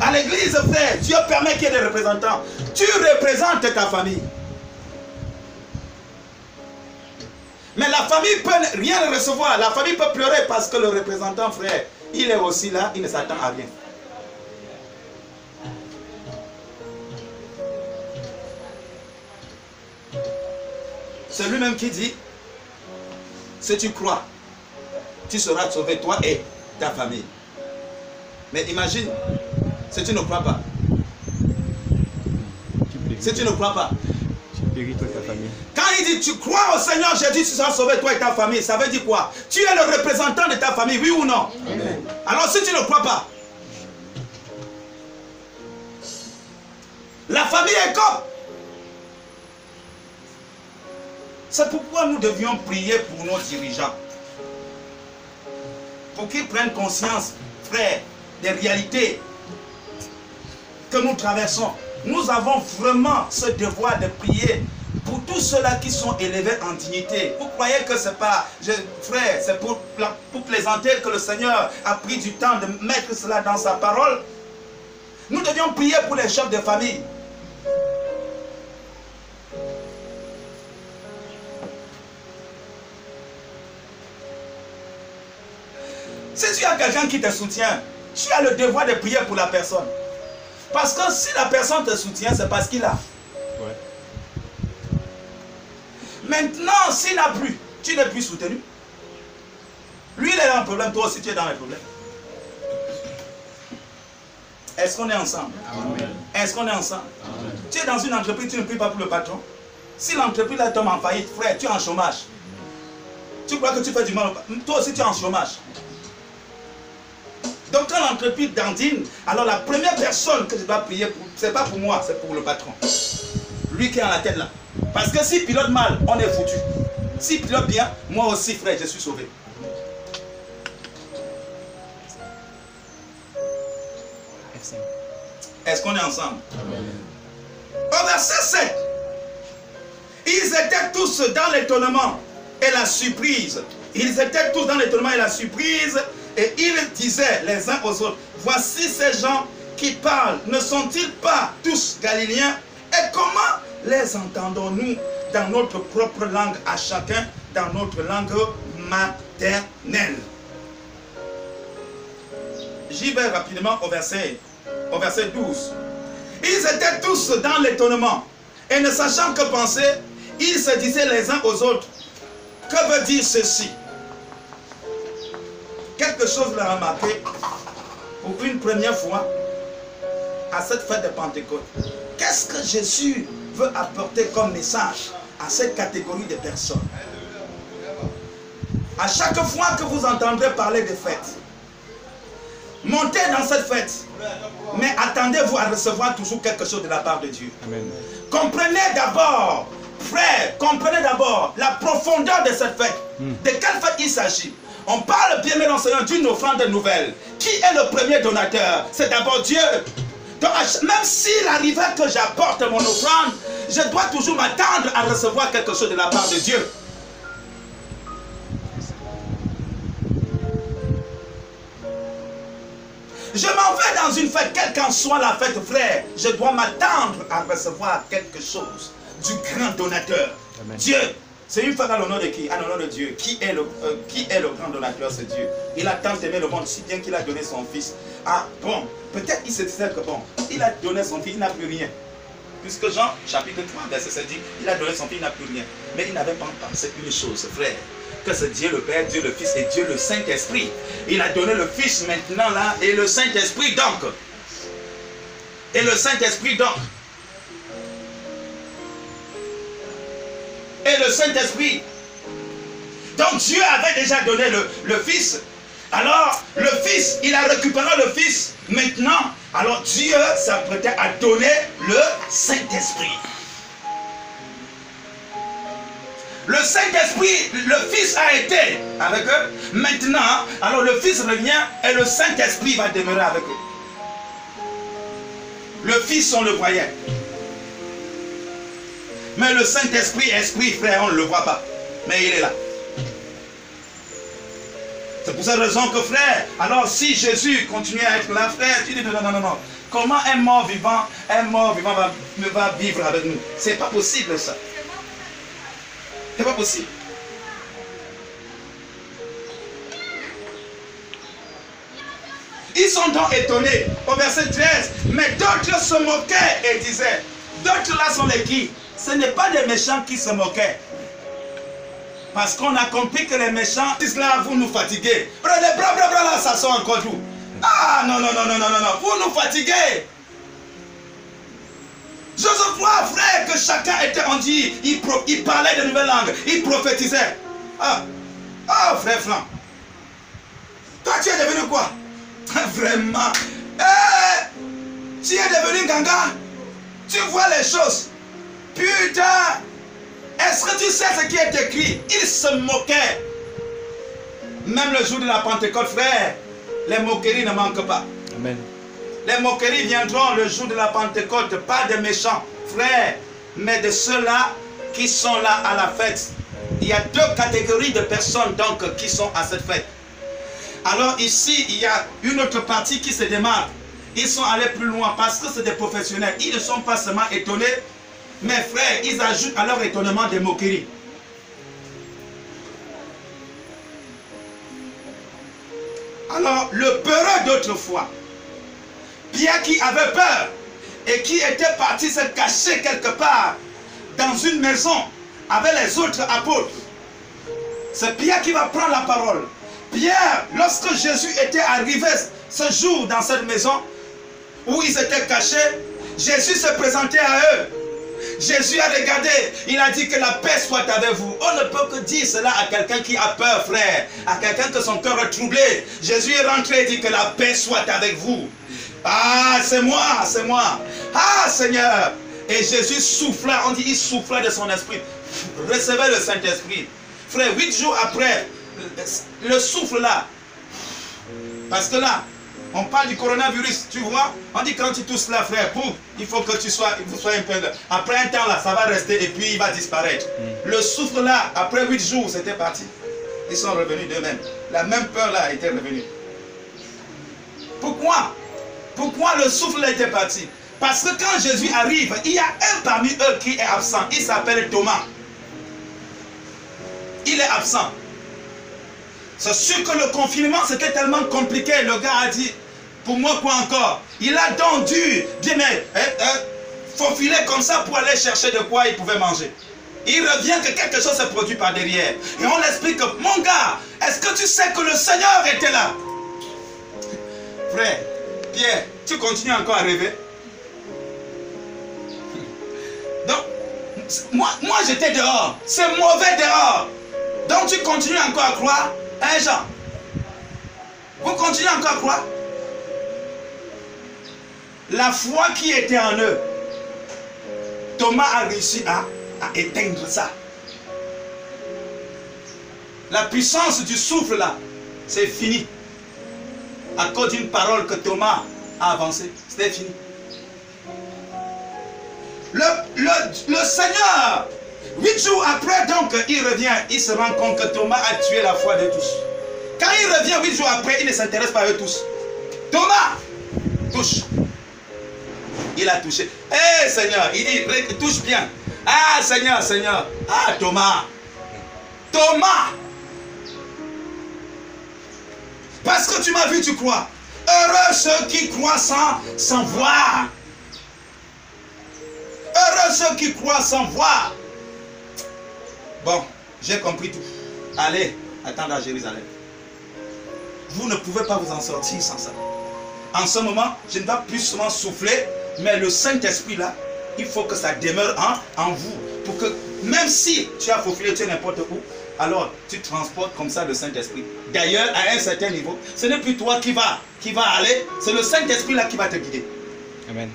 À l'église, frère, Dieu permet qu'il y ait des représentants. Tu représentes ta famille. Mais la famille peut rien recevoir. La famille peut pleurer parce que le représentant, frère, il est aussi là, il ne s'attend à rien. C'est lui-même qui dit, si tu crois, tu seras sauvé, toi et ta famille. Mais imagine, si tu ne crois pas, si tu ne crois pas, tu péris toi et ta famille. Quand il dit, tu crois au Seigneur Jésus, tu seras sauvé, toi et ta famille, ça veut dire quoi? Tu es le représentant de ta famille, oui ou non? Amen. Alors si tu ne crois pas, la famille est comme. C'est pourquoi nous devions prier pour nos dirigeants. Pour qu'ils prennent conscience, frère, des réalités que nous traversons. Nous avons vraiment ce devoir de prier pour tous ceux-là qui sont élevés en dignité. Vous croyez que c'est pas, frère, c'est pour plaisanter que le Seigneur a pris du temps de mettre cela dans sa parole? Nous devions prier pour les chefs de famille. Si tu as quelqu'un qui te soutient, tu as le devoir de prier pour la personne. Parce que si la personne te soutient, c'est parce qu'il a. Ouais. Maintenant, s'il n'a plus, tu n'es plus soutenu. Lui, il est dans le problème, toi aussi, tu es dans le problème. Est-ce qu'on est ensemble? Est-ce qu'on est ensemble? Amen. Tu es dans une entreprise, tu ne pries pas pour le patron. Si l'entreprise tombe en faillite, frère, tu es en chômage. Tu crois que tu fais du mal? Toi aussi, tu es en chômage. Donc quand l'entreprise dandine, alors la première personne que je dois prier, ce n'est pas pour moi, c'est pour le patron. Lui qui est en la tête là. Parce que s'il pilote mal, on est foutu. S'il pilote bien, moi aussi frère, je suis sauvé. Est-ce qu'on est ensemble? Au verset 7, ils étaient tous dans l'étonnement et la surprise. Ils étaient tous dans l'étonnement et la surprise. Et ils disaient les uns aux autres, voici ces gens qui parlent, ne sont-ils pas tous galiléens? Et comment les entendons-nous dans notre propre langue à chacun, dans notre langue maternelle? J'y vais rapidement au verset 12. Ils étaient tous dans l'étonnement et ne sachant que penser, ils se disaient les uns aux autres, que veut dire ceci? Quelque chose l'a remarqué pour une première fois à cette fête de Pentecôte. Qu'est-ce que Jésus veut apporter comme message à cette catégorie de personnes? À chaque fois que vous entendrez parler de fête, montez dans cette fête, mais attendez-vous à recevoir toujours quelque chose de la part de Dieu. Amen. Comprenez d'abord, frère, comprenez d'abord la profondeur de cette fête. De quelle fête il s'agit? On parle bien, mais l'enseignant, d'une offrande nouvelle. Qui est le premier donateur? C'est d'abord Dieu. Donc, même s'il arrivait que j'apporte mon offrande, je dois toujours m'attendre à recevoir quelque chose de la part de Dieu. Je m'en vais dans une fête, quelle qu'en soit la fête, frère, je dois m'attendre à recevoir quelque chose du grand donateur. Amen. Dieu. C'est une fête à l'honneur de qui? À l'honneur de Dieu. Qui est le grand donateur? C'est Dieu. Il a tant aimé le monde, si bien qu'il a donné son fils. Ah bon, peut-être il se disait que bon, il a donné son fils, il n'a plus rien. Puisque Jean, chapitre 3, verset 7 dit, il a donné son fils, il n'a plus rien. Mais il n'avait pas pensé une chose, frère, que c'est Dieu le Père, Dieu le Fils et Dieu le Saint-Esprit. Il a donné le Fils maintenant là, et le Saint-Esprit donc. Et le Saint-Esprit donc. Et le Saint-Esprit. Donc Dieu avait déjà donné le Fils. Alors le Fils, il a récupéré le Fils. Maintenant, alors Dieu s'apprêtait à donner le Saint-Esprit. Le Saint-Esprit, le Fils a été avec eux. Maintenant, alors le Fils revient et le Saint-Esprit va demeurer avec eux. Le Fils, on le voyait. Mais le Saint-Esprit, esprit, frère, on ne le voit pas. Mais il est là. C'est pour cette raison que, frère, alors si Jésus continue à être là, frère, tu dis non. Comment un mort vivant va vivre avec nous? C'est pas possible ça. C'est pas possible. Ils sont donc étonnés. Au verset 13, mais d'autres se moquaient et disaient, d'autres là sont les qui? Ce n'est pas des méchants qui se moquaient. Parce qu'on a compris que les méchants disent là, vous nous fatiguez. Là, ça sort encore tout. Ah non, vous nous fatiguez. Je vois, frère, que chacun était en dit, il parlait de nouvelles langues, il prophétisait. Ah, frère Franck. Toi, tu es devenu quoi? Vraiment. Tu es devenu ganga. Tu vois les choses. Putain. Est-ce que tu sais ce qui est écrit? Il se moquait. Même le jour de la Pentecôte, frère, les moqueries ne manquent pas. Amen. Les moqueries viendront le jour de la Pentecôte, pas des méchants, frères, mais de ceux-là qui sont là à la fête. Il y a deux catégories de personnes donc qui sont à cette fête. Alors ici, il y a une autre partie qui se démarque. ils sont allés plus loin parce que c'est des professionnels. Ils ne sont pas seulement étonnés, mais frères, ils ajoutent à leur étonnement des moqueries. Alors, le peureux d'autrefois, Pierre qui avait peur et qui était parti se cacher quelque part dans une maison avec les autres apôtres, c'est Pierre qui va prendre la parole. Pierre, lorsque Jésus était arrivé ce jour dans cette maison où ils étaient cachés, Jésus se présentait à eux. Jésus a regardé, il a dit que la paix soit avec vous. On ne peut que dire cela à quelqu'un qui a peur, frère, à quelqu'un que son cœur est troublé. Jésus est rentré et dit que la paix soit avec vous. Ah, c'est moi, c'est moi. Ah, Seigneur. Et Jésus souffla, on dit il souffla de son esprit. Recevez le Saint-Esprit. Frère, 8 jours après, le souffle là, parce que là, on parle du coronavirus, tu vois. On dit quand tu tousses là, frère, pouf, il faut que tu sois un peu... Après un temps là, ça va rester et puis il va disparaître. Le souffle là, après 8 jours, c'était parti. Ils sont revenus d'eux-mêmes. La même peur là était revenue. Pourquoi? Pourquoi le souffle était parti? Parce que quand Jésus arrive, il y a un parmi eux qui est absent. Il s'appelle Thomas. Il est absent. C'est sûr que le confinement c'était tellement compliqué. Le gars a dit, pour moi quoi encore? Il a donc dû dire, mais faufiler comme ça pour aller chercher de quoi il pouvait manger. Il revient que quelque chose se produit par derrière. Et on l'explique, mon gars, est-ce que tu sais que le Seigneur était là? Frère, Pierre, tu continues encore à rêver? Donc, moi j'étais dehors. C'est mauvais dehors. Donc tu continues encore à croire? Hein, Jean? Vous continuez encore à croire? La foi qui était en eux, Thomas a réussi à éteindre ça. La puissance du souffle là, c'est fini. À cause d'une parole que Thomas a avancée, c'était fini. Le Seigneur, 8 jours après, donc, il revient, il se rend compte que Thomas a tué la foi de tous. Quand il revient 8 jours après, il ne s'intéresse pas à eux tous. Thomas, touche. Il a touché. Hé Seigneur, il dit, touche bien. Ah Seigneur, Seigneur. Ah Thomas. Thomas. Parce que tu m'as vu, tu crois. Heureux ceux qui croient sans voir. Heureux ceux qui croient sans voir. Bon, j'ai compris tout. Allez, attendez à Jérusalem. Vous ne pouvez pas vous en sortir sans ça. En ce moment, je ne dois plus seulement souffler, mais le Saint-Esprit là, il faut que ça demeure en vous. Pour que même si tu as faufilé, tu es n'importe où, alors tu transportes comme ça le Saint-Esprit. D'ailleurs, à un certain niveau, ce n'est plus toi qui va aller, c'est le Saint-Esprit là qui va te guider. Amen.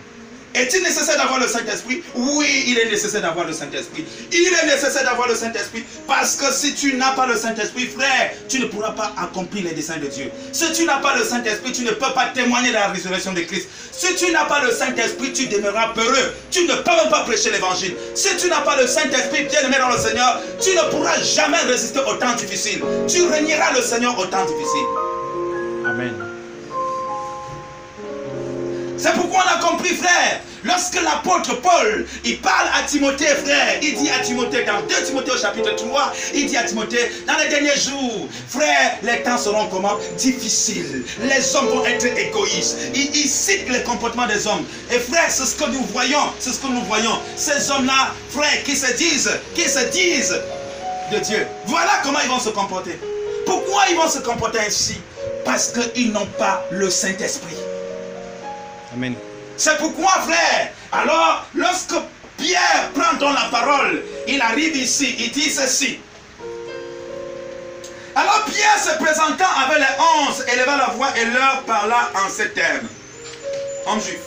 Est-il nécessaire d'avoir le Saint-Esprit? Oui, il est nécessaire d'avoir le Saint-Esprit. Il est nécessaire d'avoir le Saint-Esprit parce que si tu n'as pas le Saint-Esprit, frère, tu ne pourras pas accomplir les desseins de Dieu. Si tu n'as pas le Saint-Esprit, tu ne peux pas témoigner de la résurrection de Christ. Si tu n'as pas le Saint-Esprit, tu demeureras peureux. Tu ne peux même pas prêcher l'évangile. Si tu n'as pas le Saint-Esprit, bien-aimé dans le Seigneur, tu ne pourras jamais résister aux temps difficiles. Tu régneras le Seigneur aux temps difficiles. Amen. C'est pourquoi on a compris, frère. Lorsque l'apôtre Paul, il parle à Timothée, frère, il dit à Timothée, dans 2 Timothée au chapitre 3, il dit à Timothée, dans les derniers jours, frère, les temps seront comment? Difficiles. Les hommes vont être égoïstes. Il cite les comportements des hommes. Et frère, c'est ce que nous voyons, c'est ce que nous voyons. Ces hommes-là, frère, qui se disent de Dieu. Voilà comment ils vont se comporter. Pourquoi ils vont se comporter ainsi? Parce qu'ils n'ont pas le Saint-Esprit. Amen. C'est pourquoi, frère, alors, lorsque Pierre prend dans la parole, il arrive ici, il dit ceci. Alors Pierre se présentant avec les 11, éleva la voix et leur parla en ces termes. Hommes juifs.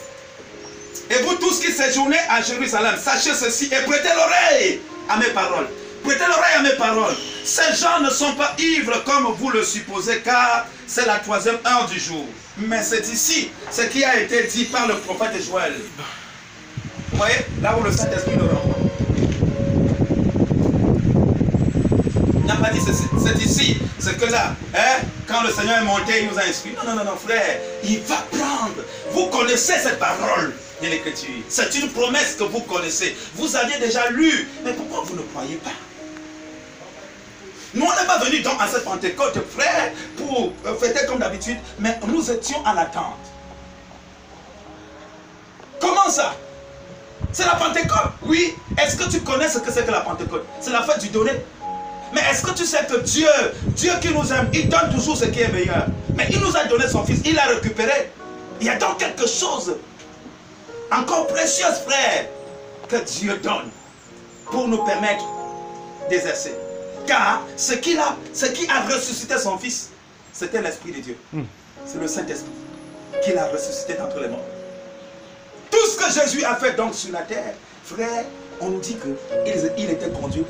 Et vous tous qui séjournez à Jérusalem, sachez ceci et prêtez l'oreille à mes paroles. Prêtez l'oreille à mes paroles. Ces gens ne sont pas ivres comme vous le supposez, car c'est la 3e heure du jour. Mais c'est ici ce qui a été dit par le prophète Joël. Vous voyez, là où le Saint-Esprit le renvoie. Il n'a pas dit c'est ici, c'est que là, hein, quand le Seigneur est monté, il nous a instruit. Non, non, non, non, frère, il va prendre Vous connaissez cette parole de l'Écriture. C'est une promesse que vous connaissez. Vous aviez déjà lu. Mais pourquoi vous ne croyez pas? Nous, on n'est pas venus donc à cette Pentecôte, frère, pour fêter comme d'habitude, mais nous étions en attente. Comment ça? C'est la Pentecôte. Oui. Est-ce que tu connais ce que c'est que la Pentecôte? C'est la fête du donner. Mais est-ce que tu sais que Dieu qui nous aime, il donne toujours ce qui est meilleur. Mais il nous a donné son Fils, il l'a récupéré. Il y a donc quelque chose encore précieux, frère, que Dieu donne pour nous permettre d'exercer. Car ce qui a ressuscité son Fils, c'était l'Esprit de Dieu. C'est le Saint-Esprit qui l'a ressuscité d'entre les morts. Tout ce que Jésus a fait donc sur la terre, frère, on nous dit qu'il était conduit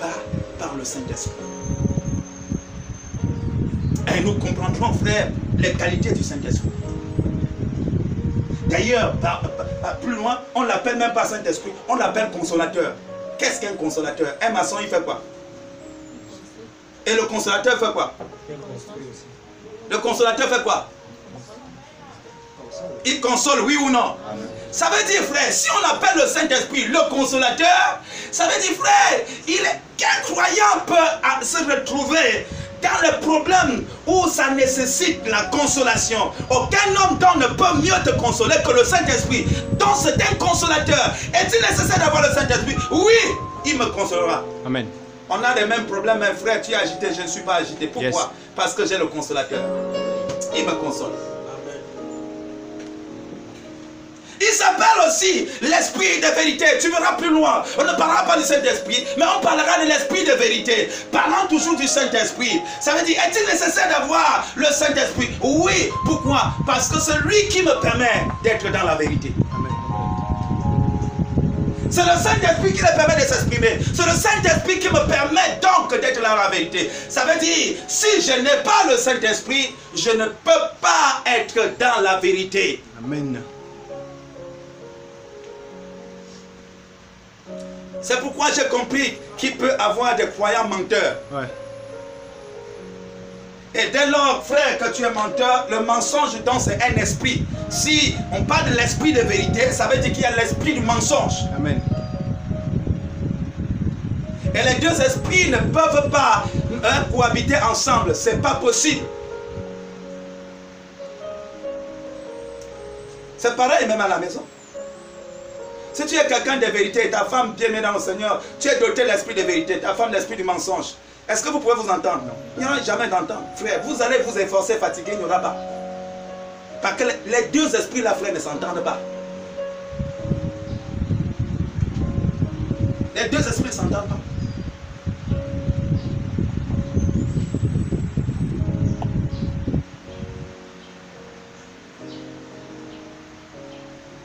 par le Saint-Esprit. Et nous comprendrons, frère, les qualités du Saint-Esprit. D'ailleurs, plus loin, on ne l'appelle même pas Saint-Esprit, on l'appelle consolateur. Qu'est-ce qu'un consolateur? Un maçon, il fait quoi? Et le consolateur fait quoi? Le consolateur fait quoi? Il console, oui ou non? Ça veut dire, frère, si on appelle le Saint-Esprit le consolateur, ça veut dire, frère, qu'un croyant peut se retrouver dans le problème où ça nécessite la consolation. Aucun homme donc ne peut mieux te consoler que le Saint-Esprit. Donc c'est un consolateur. Est-il nécessaire d'avoir le Saint-Esprit? Oui, il me consolera. Amen. On a les mêmes problèmes, mes frères, tu es agité, je ne suis pas agité. Pourquoi? Yes. Parce que j'ai le consolateur. Il me console. Il s'appelle aussi l'esprit de vérité. Tu verras plus loin. On ne parlera pas du Saint-Esprit, mais on parlera de l'esprit de vérité. Parlant toujours du Saint-Esprit. Ça veut dire, est-il nécessaire d'avoir le Saint-Esprit? Oui. Pourquoi? Parce que c'est lui qui me permet d'être dans la vérité. C'est le Saint-Esprit qui me permet de s'exprimer. C'est le Saint-Esprit qui me permet donc d'être dans la vérité. Ça veut dire, si je n'ai pas le Saint-Esprit, je ne peux pas être dans la vérité. Amen. C'est pourquoi j'ai compris qu'il peut avoir des croyants menteurs. Ouais. Et dès lors, frère, que tu es menteur, le mensonge, donc, c'est un esprit. Si on parle de l'esprit de vérité, ça veut dire qu'il y a l'esprit du mensonge. Amen. Et les deux esprits ne peuvent pas cohabiter ensemble. Ce n'est pas possible. C'est pareil même à la maison. Si tu es quelqu'un de vérité, ta femme bien-aimée dans le Seigneur, tu es doté de l'esprit de vérité, ta femme de l'esprit du mensonge. Est-ce que vous pouvez vous entendre? Il n'y aura jamais d'entente. Frère, vous allez vous efforcer, fatiguer, il n'y aura pas. Parce que les deux esprits, là, frère, ne s'entendent pas. Les deux esprits ne s'entendent pas.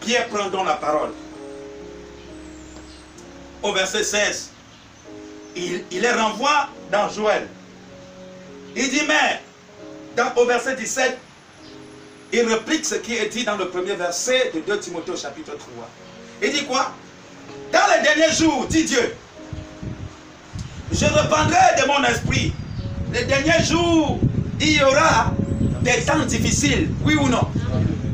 Pierre prend donc la parole. Au verset 16, il les renvoie dans Joël. Il dit, mais au verset 17, il réplique ce qui est dit dans le premier verset de 2 Timothée au chapitre 3. Il dit quoi? Dans les derniers jours, dit Dieu, je répandrai de mon esprit. Les derniers jours, il y aura des temps difficiles, oui ou non?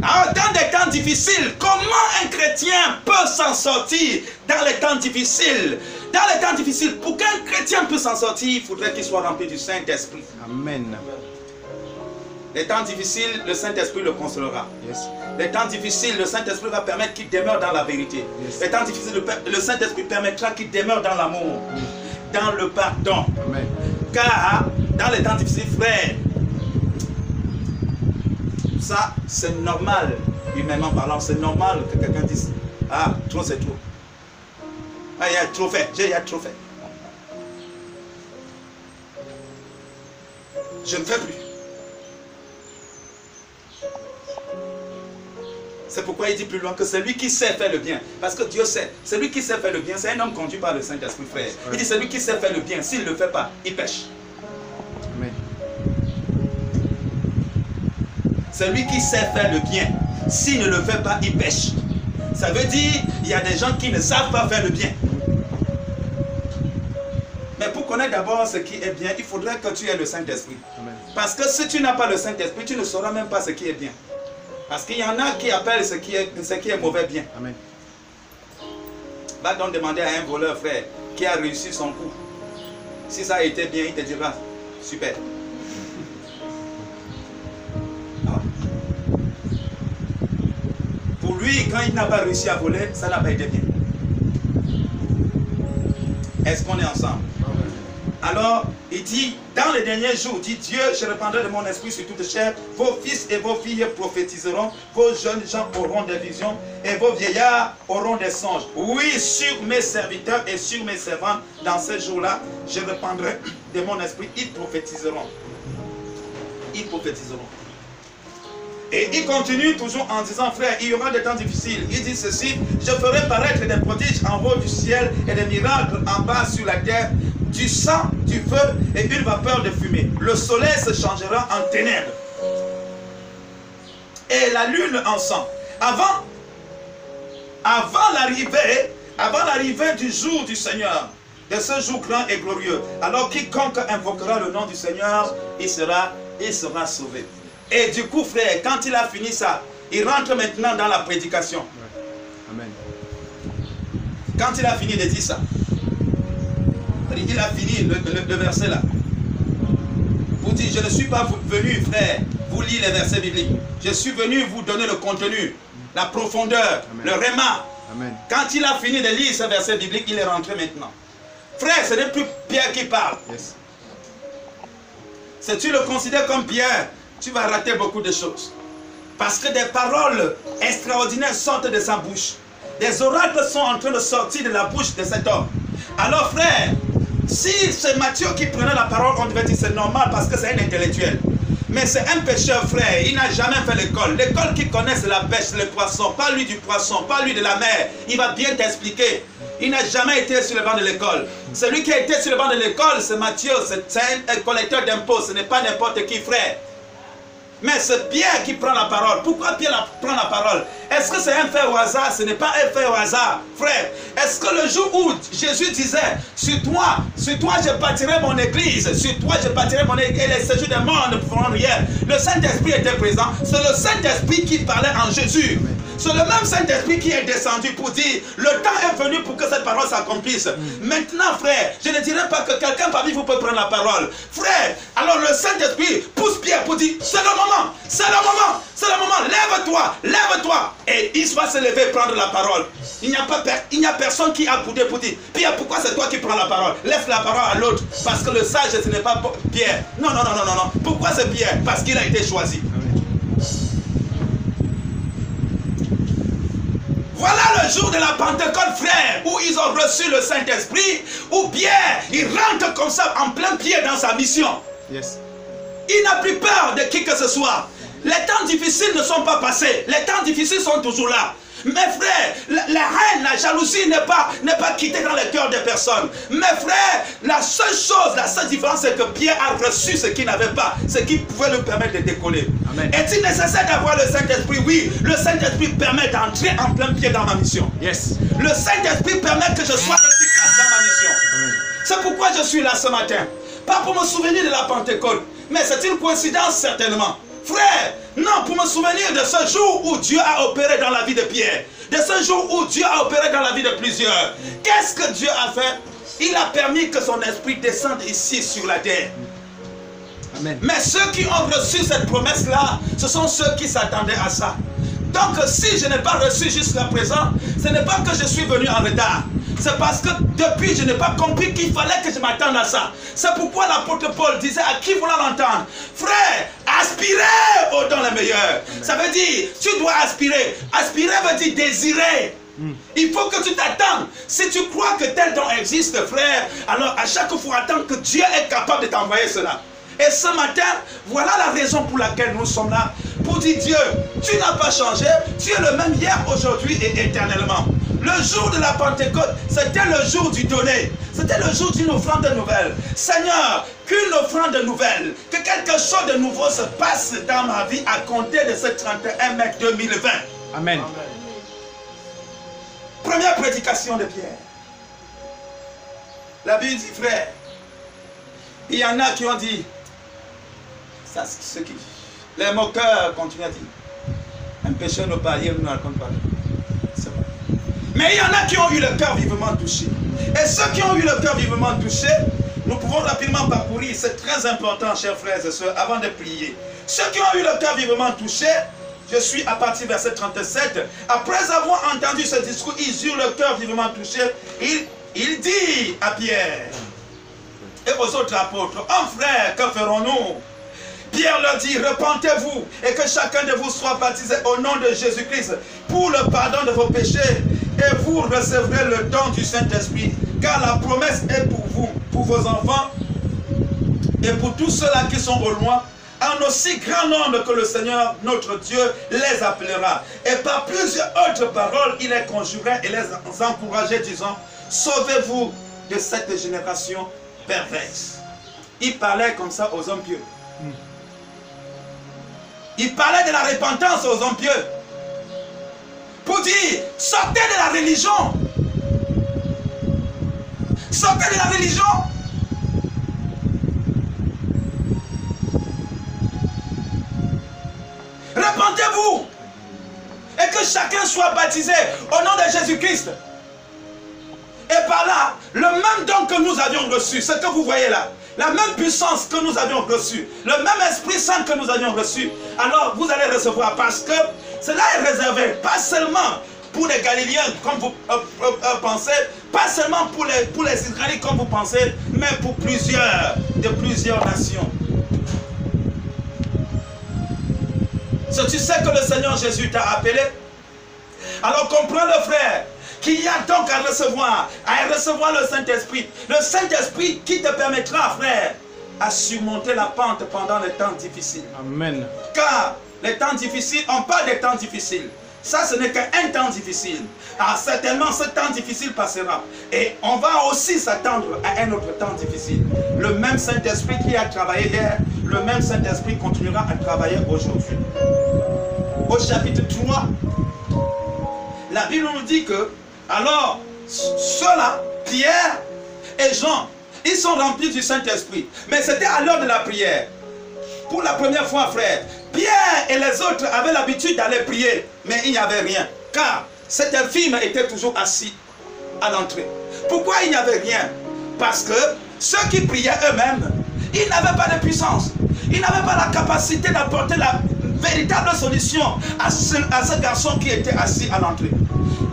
Alors, dans des temps difficiles, comment un chrétien peut s'en sortir dans les temps difficiles? Dans les temps difficiles, pour qu'un chrétien puisse s'en sortir, il faudrait qu'il soit rempli du Saint-Esprit. Amen. Les temps difficiles, le Saint-Esprit le consolera. Yes. Les temps difficiles, le Saint-Esprit va permettre qu'il demeure dans la vérité. Yes. Les temps difficiles, le Saint-Esprit permettra qu'il demeure dans l'amour, dans le pardon. Amen. Car dans les temps difficiles, frère, ça, c'est normal, humainement parlant, c'est normal que quelqu'un dise, ah, trop c'est trop. Ah, il y a trop fait, il y a trop fait. Je ne fais plus. C'est pourquoi il dit plus loin que c'est lui qui sait faire le bien. Parce que Dieu sait, c'est lui qui sait faire le bien, c'est un homme conduit par le Saint-Esprit, frère. Il dit, c'est lui qui sait faire le bien, s'il ne le fait pas, il pêche. Amen. C'est lui qui sait faire le bien. S'il ne le fait pas, il pêche. Ça veut dire il y a des gens qui ne savent pas faire le bien. Mais pour connaître d'abord ce qui est bien, il faudrait que tu aies le Saint-Esprit. Parce que si tu n'as pas le Saint-Esprit, tu ne sauras même pas ce qui est bien. Parce qu'il y en a qui appellent ce qui est mauvais bien. Amen. Va donc demander à un voleur, frère, qui a réussi son coup. Si ça a été bien, il te dira, super. Ah. Pour lui, quand il n'a pas réussi à voler, ça n'a pas été bien. Est-ce qu'on est ensemble? Alors, il dit, dans les derniers jours, dit Dieu, je répandrai de mon esprit sur toute chair, vos fils et vos filles prophétiseront, vos jeunes gens auront des visions, et vos vieillards auront des songes. Oui, sur mes serviteurs et sur mes servantes, dans ces jours-là, je répandrai de mon esprit, ils prophétiseront. Ils prophétiseront. Et il continue toujours en disant, frère, il y aura des temps difficiles. Il dit ceci, je ferai paraître des prodiges en haut du ciel et des miracles en bas sur la terre, du sang, du feu et une vapeur de fumée. Le soleil se changera en ténèbres et la lune en sang. Avant l'arrivée du jour du Seigneur, de ce jour grand et glorieux, alors quiconque invoquera le nom du Seigneur, il sera sauvé. Et du coup, frère, quand il a fini ça, il rentre maintenant dans la prédication. Amen. Quand il a fini de dire ça, il a fini le verset là. Vous dites, je ne suis pas venu, frère, vous lire les versets bibliques. Je suis venu vous donner le contenu, la profondeur, Amen. Le réma. Amen. Quand il a fini de lire ce verset biblique, il est rentré maintenant. Frère, ce n'est plus Pierre qui parle. Yes. Si tu le considères comme Pierre, tu vas rater beaucoup de choses. Parce que des paroles extraordinaires sortent de sa bouche. Des oracles sont en train de sortir de la bouche de cet homme. Alors frère, si c'est Matthieu qui prenait la parole, on devait dire c'est normal parce que c'est un intellectuel. Mais c'est un pêcheur, frère, il n'a jamais fait l'école. L'école qu'il connaît, c'est la pêche, le poisson. Pas lui du poisson, pas lui de la mer. Il va bien t'expliquer. Il n'a jamais été sur le banc de l'école. Celui qui a été sur le banc de l'école, c'est Matthieu, c'est un collecteur d'impôts, ce n'est pas n'importe qui, frère. Mais c'est Pierre qui prend la parole. Pourquoi Pierre prend la parole? Est-ce que c'est un fait au hasard? Ce n'est pas un fait au hasard, frère. Est-ce que le jour où Jésus disait, sur toi je bâtirai mon église, sur toi je bâtirai mon église, et les séjours des morts ne feront rien. Le Saint-Esprit était présent. C'est le Saint-Esprit qui parlait en Jésus. C'est le même Saint-Esprit qui est descendu pour dire, le temps est venu pour que cette parole s'accomplisse. Maintenant, frère, je ne dirais pas que quelqu'un parmi vous peut prendre la parole. Frère, alors le Saint-Esprit pousse Pierre pour dire, c'est le moment, c'est le moment, c'est le moment, lève-toi, lève-toi. Et il va se lever et prendre la parole. Il n'y a personne qui a boudé pour dire, Pierre, pourquoi c'est toi qui prends la parole? Laisse la parole à l'autre, parce que le sage, ce n'est pas Pierre. Non. Pourquoi c'est Pierre? Parce qu'il a été choisi. Voilà le jour de la Pentecôte, frère, où ils ont reçu le Saint-Esprit, où Pierre, il rentre comme ça en plein pied dans sa mission. Yes. Il n'a plus peur de qui que ce soit. Les temps difficiles ne sont pas passés. Les temps difficiles sont toujours là. Mes frères, la haine, la jalousie n'est pas quittée dans le cœur des personnes. Mes frères, la seule différence, c'est que Pierre a reçu ce qu'il n'avait pas, ce qui pouvait lui permettre de décoller. Est-il nécessaire d'avoir le Saint-Esprit? Oui, le Saint-Esprit permet d'entrer en plein pied dans ma mission. Yes. Le Saint-Esprit permet que je sois efficace dans ma mission. C'est pourquoi je suis là ce matin. Pas pour me souvenir de la Pentecôte, mais c'est une coïncidence certainement. Frère, non, pour me souvenir de ce jour où Dieu a opéré dans la vie de Pierre, de ce jour où Dieu a opéré dans la vie de plusieurs. Qu'est-ce que Dieu a fait? Il a permis que son esprit descende ici sur la terre. Amen. Mais ceux qui ont reçu cette promesse-là, ce sont ceux qui s'attendaient à ça. Donc si je n'ai pas reçu jusqu'à présent, ce n'est pas que je suis venu en retard. C'est parce que depuis, je n'ai pas compris qu'il fallait que je m'attende à ça. C'est pourquoi l'apôtre Paul disait à qui voulant l'entendre, frère, aspirez aux dons les meilleurs. Ça veut dire, tu dois aspirer. Aspirer veut dire désirer. Il faut que tu t'attendes. Si tu crois que tel don existe, frère, alors à chaque fois, attends que Dieu est capable de t'envoyer cela. Et ce matin, voilà la raison pour laquelle nous sommes là. Pour dire Dieu, tu n'as pas changé, tu es le même hier, aujourd'hui et éternellement. Le jour de la Pentecôte, c'était le jour du donner. C'était le jour d'une offrande nouvelle. Seigneur, qu'une offrande nouvelle, que quelque chose de nouveau se passe dans ma vie à compter de ce 31 mai 2020. Amen. Première prédication de Pierre. La Bible dit, frère, il y en a qui ont dit, ça c'est ce qui... Les moqueurs continuent à dire, pécheurs nos pariers, nous ne racontent pas. Mais il y en a qui ont eu le cœur vivement touché. Et ceux qui ont eu le cœur vivement touché, nous pouvons rapidement parcourir. C'est très important, chers frères et sœurs, avant de prier. Ceux qui ont eu le cœur vivement touché, je suis à partir du verset 37. Après avoir entendu ce discours, ils eurent le cœur vivement touché. Il dit à Pierre et aux autres apôtres, « frère, que ferons-nous » Pierre leur dit, repentez-vous et que chacun de vous soit baptisé au nom de Jésus-Christ pour le pardon de vos péchés et vous recevrez le don du Saint-Esprit. Car la promesse est pour vous, pour vos enfants et pour tous ceux-là qui sont au loin, en aussi grand nombre que le Seigneur, notre Dieu, les appellera. Et par plusieurs autres paroles, il les conjurait et les encourageait, disant, sauvez-vous de cette génération perverse. Il parlait comme ça aux hommes pieux. Il parlait de la repentance aux hommes pieux. Pour dire, sortez de la religion. Sortez de la religion. Repentez-vous. Et que chacun soit baptisé au nom de Jésus-Christ. Et par là, le même don que nous avions reçu, ce que vous voyez là, la même puissance que nous avions reçue, le même Esprit Saint que nous avions reçu, alors vous allez recevoir, parce que cela est réservé, pas seulement pour les Galiléens comme vous pensez, pas seulement pour les Israélites comme vous pensez, mais pour de plusieurs nations. Si tu sais que le Seigneur Jésus t'a appelé, alors comprends le frère, qu'il y a donc à recevoir le Saint-Esprit. Le Saint-Esprit qui te permettra, frère, à surmonter la pente pendant les temps difficiles. Amen. Car les temps difficiles, on parle des temps difficiles. Ça, ce n'est qu'un temps difficile. Alors certainement, ce temps difficile passera. Et on va aussi s'attendre à un autre temps difficile. Le même Saint-Esprit qui a travaillé hier, le même Saint-Esprit continuera à travailler aujourd'hui. Au chapitre 3, la Bible nous dit que alors, ceux-là, Pierre et Jean, ils sont remplis du Saint-Esprit. Mais c'était à l'heure de la prière. Pour la première fois, frère, Pierre et les autres avaient l'habitude d'aller prier, mais il n'y avait rien. Car cet infirme était toujours assis à l'entrée. Pourquoi il n'y avait rien? Parce que ceux qui priaient eux-mêmes, ils n'avaient pas de puissance. Ils n'avaient pas la capacité d'apporter la véritable solution à ce garçon qui était assis à l'entrée.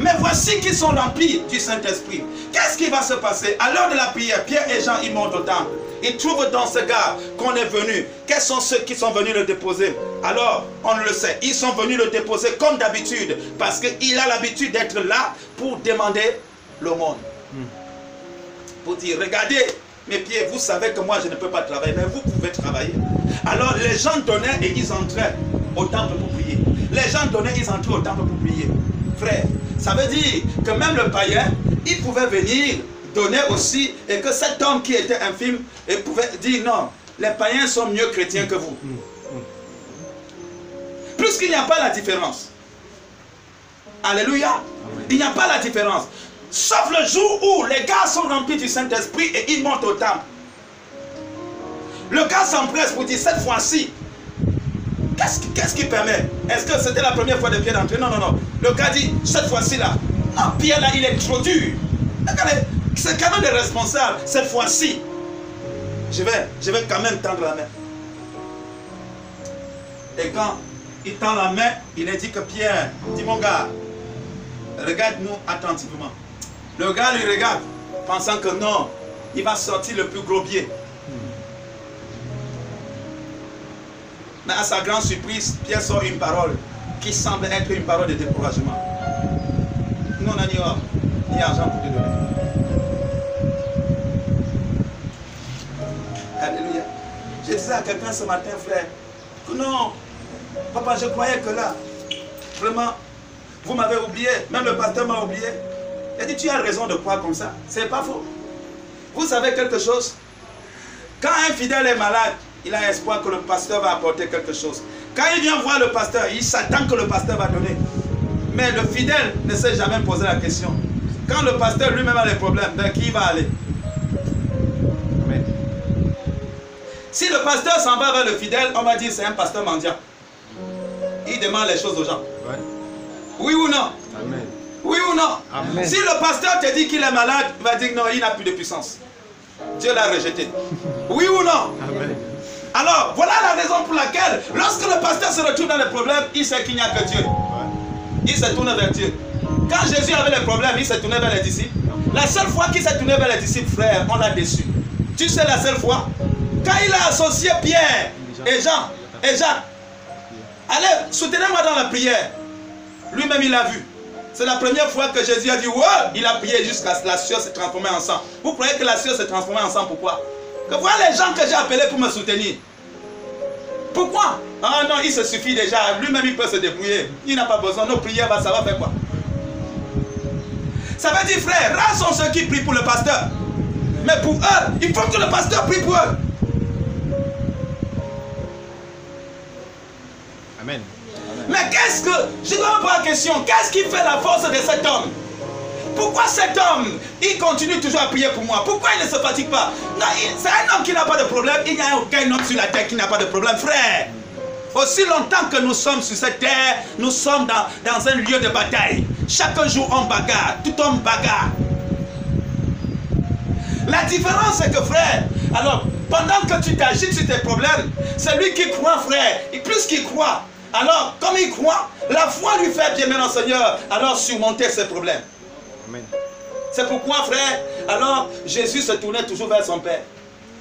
Mais voici qu'ils sont remplis du Saint-Esprit. Qu'est-ce qui va se passer? À l'heure de la prière, Pierre et Jean, ils montent au temple. Ils trouvent dans ce gars qu'on est venu. Quels sont ceux qui sont venus le déposer? Alors, on le sait, ils sont venus le déposer comme d'habitude. Parce qu'il a l'habitude d'être là pour demander l'aumône. Pour dire, regardez mes pieds, vous savez que moi je ne peux pas travailler, mais vous pouvez travailler. Alors les gens donnaient et ils entraient au temple pour prier. Les gens donnaient, ils entraient au temple pour prier. Frère, ça veut dire que même le païen, il pouvait venir donner aussi, et que cet homme qui était infirme, il pouvait dire non, les païens sont mieux chrétiens que vous. Puisqu'il n'y a pas la différence. Alléluia. Il n'y a pas la différence. Sauf le jour où les gars sont remplis du Saint-Esprit et ils montent au temple. Le gars s'empresse pour dire cette fois-ci, qu'est-ce qui permet? Est-ce que c'était la première fois de Pierre d'entrer? Non, non, non. Le gars dit, cette fois-ci là, non, Pierre là, il est trop dur. Regardez, c'est quand même le responsable. Cette fois-ci, je vais quand même tendre la main. Et quand il tend la main, il a dit que Pierre, dit mon gars, regarde-nous attentivement. Le gars lui regarde, pensant que non, il va sortir le plus gros biais. Mais à sa grande surprise, Pierre sort une parole qui semble être une parole de découragement. Nous, on a dit, oh, il y a argent pour te donner. Alléluia. Je disais à quelqu'un ce matin, frère, que non, papa, je croyais que là, vraiment, vous m'avez oublié, même le pasteur m'a oublié. Il a dit, tu as raison de croire comme ça. C'est pas faux. Vous savez quelque chose? Quand un fidèle est malade, il a espoir que le pasteur va apporter quelque chose. Quand il vient voir le pasteur, il s'attend que le pasteur va donner. Mais le fidèle ne sait jamais poser la question. Quand le pasteur lui-même a des problèmes, vers qui il va aller? Amen. Si le pasteur s'en va vers le fidèle, on va dire c'est un pasteur mendiant. il demande les choses aux gens. Ouais. Oui ou non? Amen. Oui ou non? Amen. Si le pasteur te dit qu'il est malade, il va dire non, il n'a plus de puissance. Dieu l'a rejeté. Oui ou non? Amen. Alors, voilà la raison pour laquelle, lorsque le pasteur se retrouve dans les problèmes, il sait qu'il n'y a que Dieu. Ouais. Il se tourne vers Dieu. Quand Jésus avait les problèmes, il s'est tourné vers les disciples. La seule fois qu'il s'est tourné vers les disciples, frère, on l'a déçu. Tu sais la seule fois? Quand il a associé Pierre et Jean et Jacques. Allez, soutenez-moi dans la prière. Lui-même, il l'a vu. C'est la première fois que Jésus a dit, ouais, il a prié jusqu'à ce que la sueur se transforme en sang. Vous croyez que la sueur se transforme en sang? Pourquoi? Que voilà les gens que j'ai appelés pour me soutenir. Pourquoi? Ah non, il se suffit déjà. Lui-même, il peut se débrouiller. Il n'a pas besoin. Nos prières, ça va faire quoi? Ça veut dire, frère, rares sont ceux qui prient pour le pasteur. Mais pour eux, il faut que le pasteur prie pour eux. Amen. Mais qu'est-ce que... Je dois me poser la question. Qu'est-ce qui fait la force de cet homme? Pourquoi cet homme, il continue toujours à prier pour moi? Pourquoi il ne se fatigue pas? Non, c'est un homme qui n'a pas de problème. Il n'y a aucun homme sur la terre qui n'a pas de problème. Frère, aussi longtemps que nous sommes sur cette terre, nous sommes dans un lieu de bataille. Chaque jour, on bagarre. Tout homme bagarre. La différence, c'est que, frère, alors, pendant que tu t'agites sur tes problèmes, c'est lui qui croit, frère. Et plus qu'il croit, alors, comme il croit, la foi lui fait bien, maintenant, Seigneur, alors surmonter ses problèmes. Amen. C'est pourquoi, frère, alors, Jésus se tournait toujours vers son Père.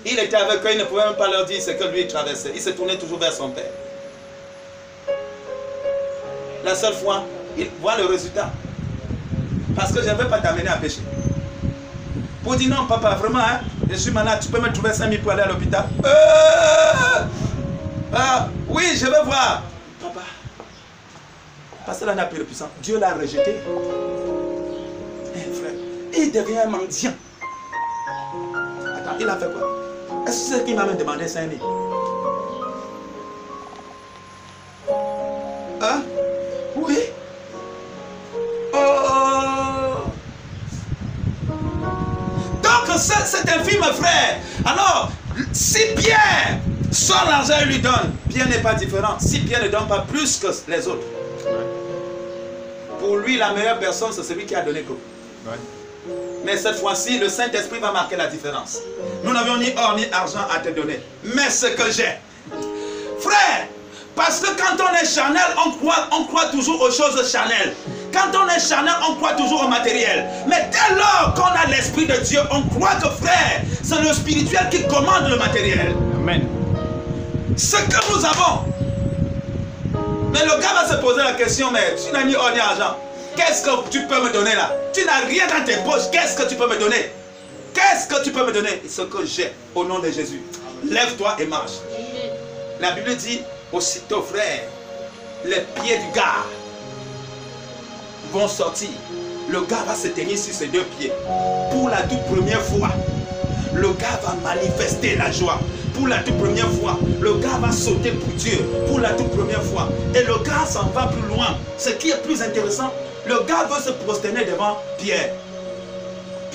Il était avec eux, il ne pouvait même pas leur dire ce que lui traversait. Il se tournait toujours vers son Père. La seule fois, il voit le résultat. Parce que je ne vais pas t'amener à pécher. Pour dire non, papa, vraiment, hein, je suis malade, tu peux me trouver 5 000 pour aller à l'hôpital. Oui, je vais voir. Papa, parce que là, n'a plus de puissance. Dieu l'a rejeté. Frère, il devient un mendiant. Attends, il a fait quoi? Est-ce que c'est ce qu'il m'a même demandé 5 000? Hein? Oui. Oh. Donc c'est infime, frère. Alors, si Pierre sort l'argent et lui donne, Pierre n'est pas différent. Si Pierre ne donne pas plus que les autres, pour lui, la meilleure personne, c'est celui qui a donné tout. Mais cette fois-ci, le Saint-Esprit va marquer la différence. Nous n'avions ni or ni argent à te donner. Mais ce que j'ai, frère, parce que quand on est charnel, on croit toujours aux choses charnelles. Quand on est charnel, on croit toujours au matériel. Mais dès lors qu'on a l'Esprit de Dieu, on croit que, frère, c'est le spirituel qui commande le matériel. Amen. Ce que nous avons. Mais le gars va se poser la question, mais tu n'as ni or ni argent. Qu'est-ce que tu peux me donner là? Tu n'as rien dans tes poches. Qu'est-ce que tu peux me donner? Qu'est-ce que tu peux me donner? Ce que j'ai au nom de Jésus. Lève-toi et marche. La Bible dit, aussitôt, frère, les pieds du gars vont sortir. Le gars va se tenir sur ses deux pieds. Pour la toute première fois, le gars va manifester la joie. Pour la toute première fois, le gars va sauter pour Dieu. Pour la toute première fois. Et le gars s'en va plus loin. Ce qui est plus intéressant, le gars veut se prosterner devant Pierre.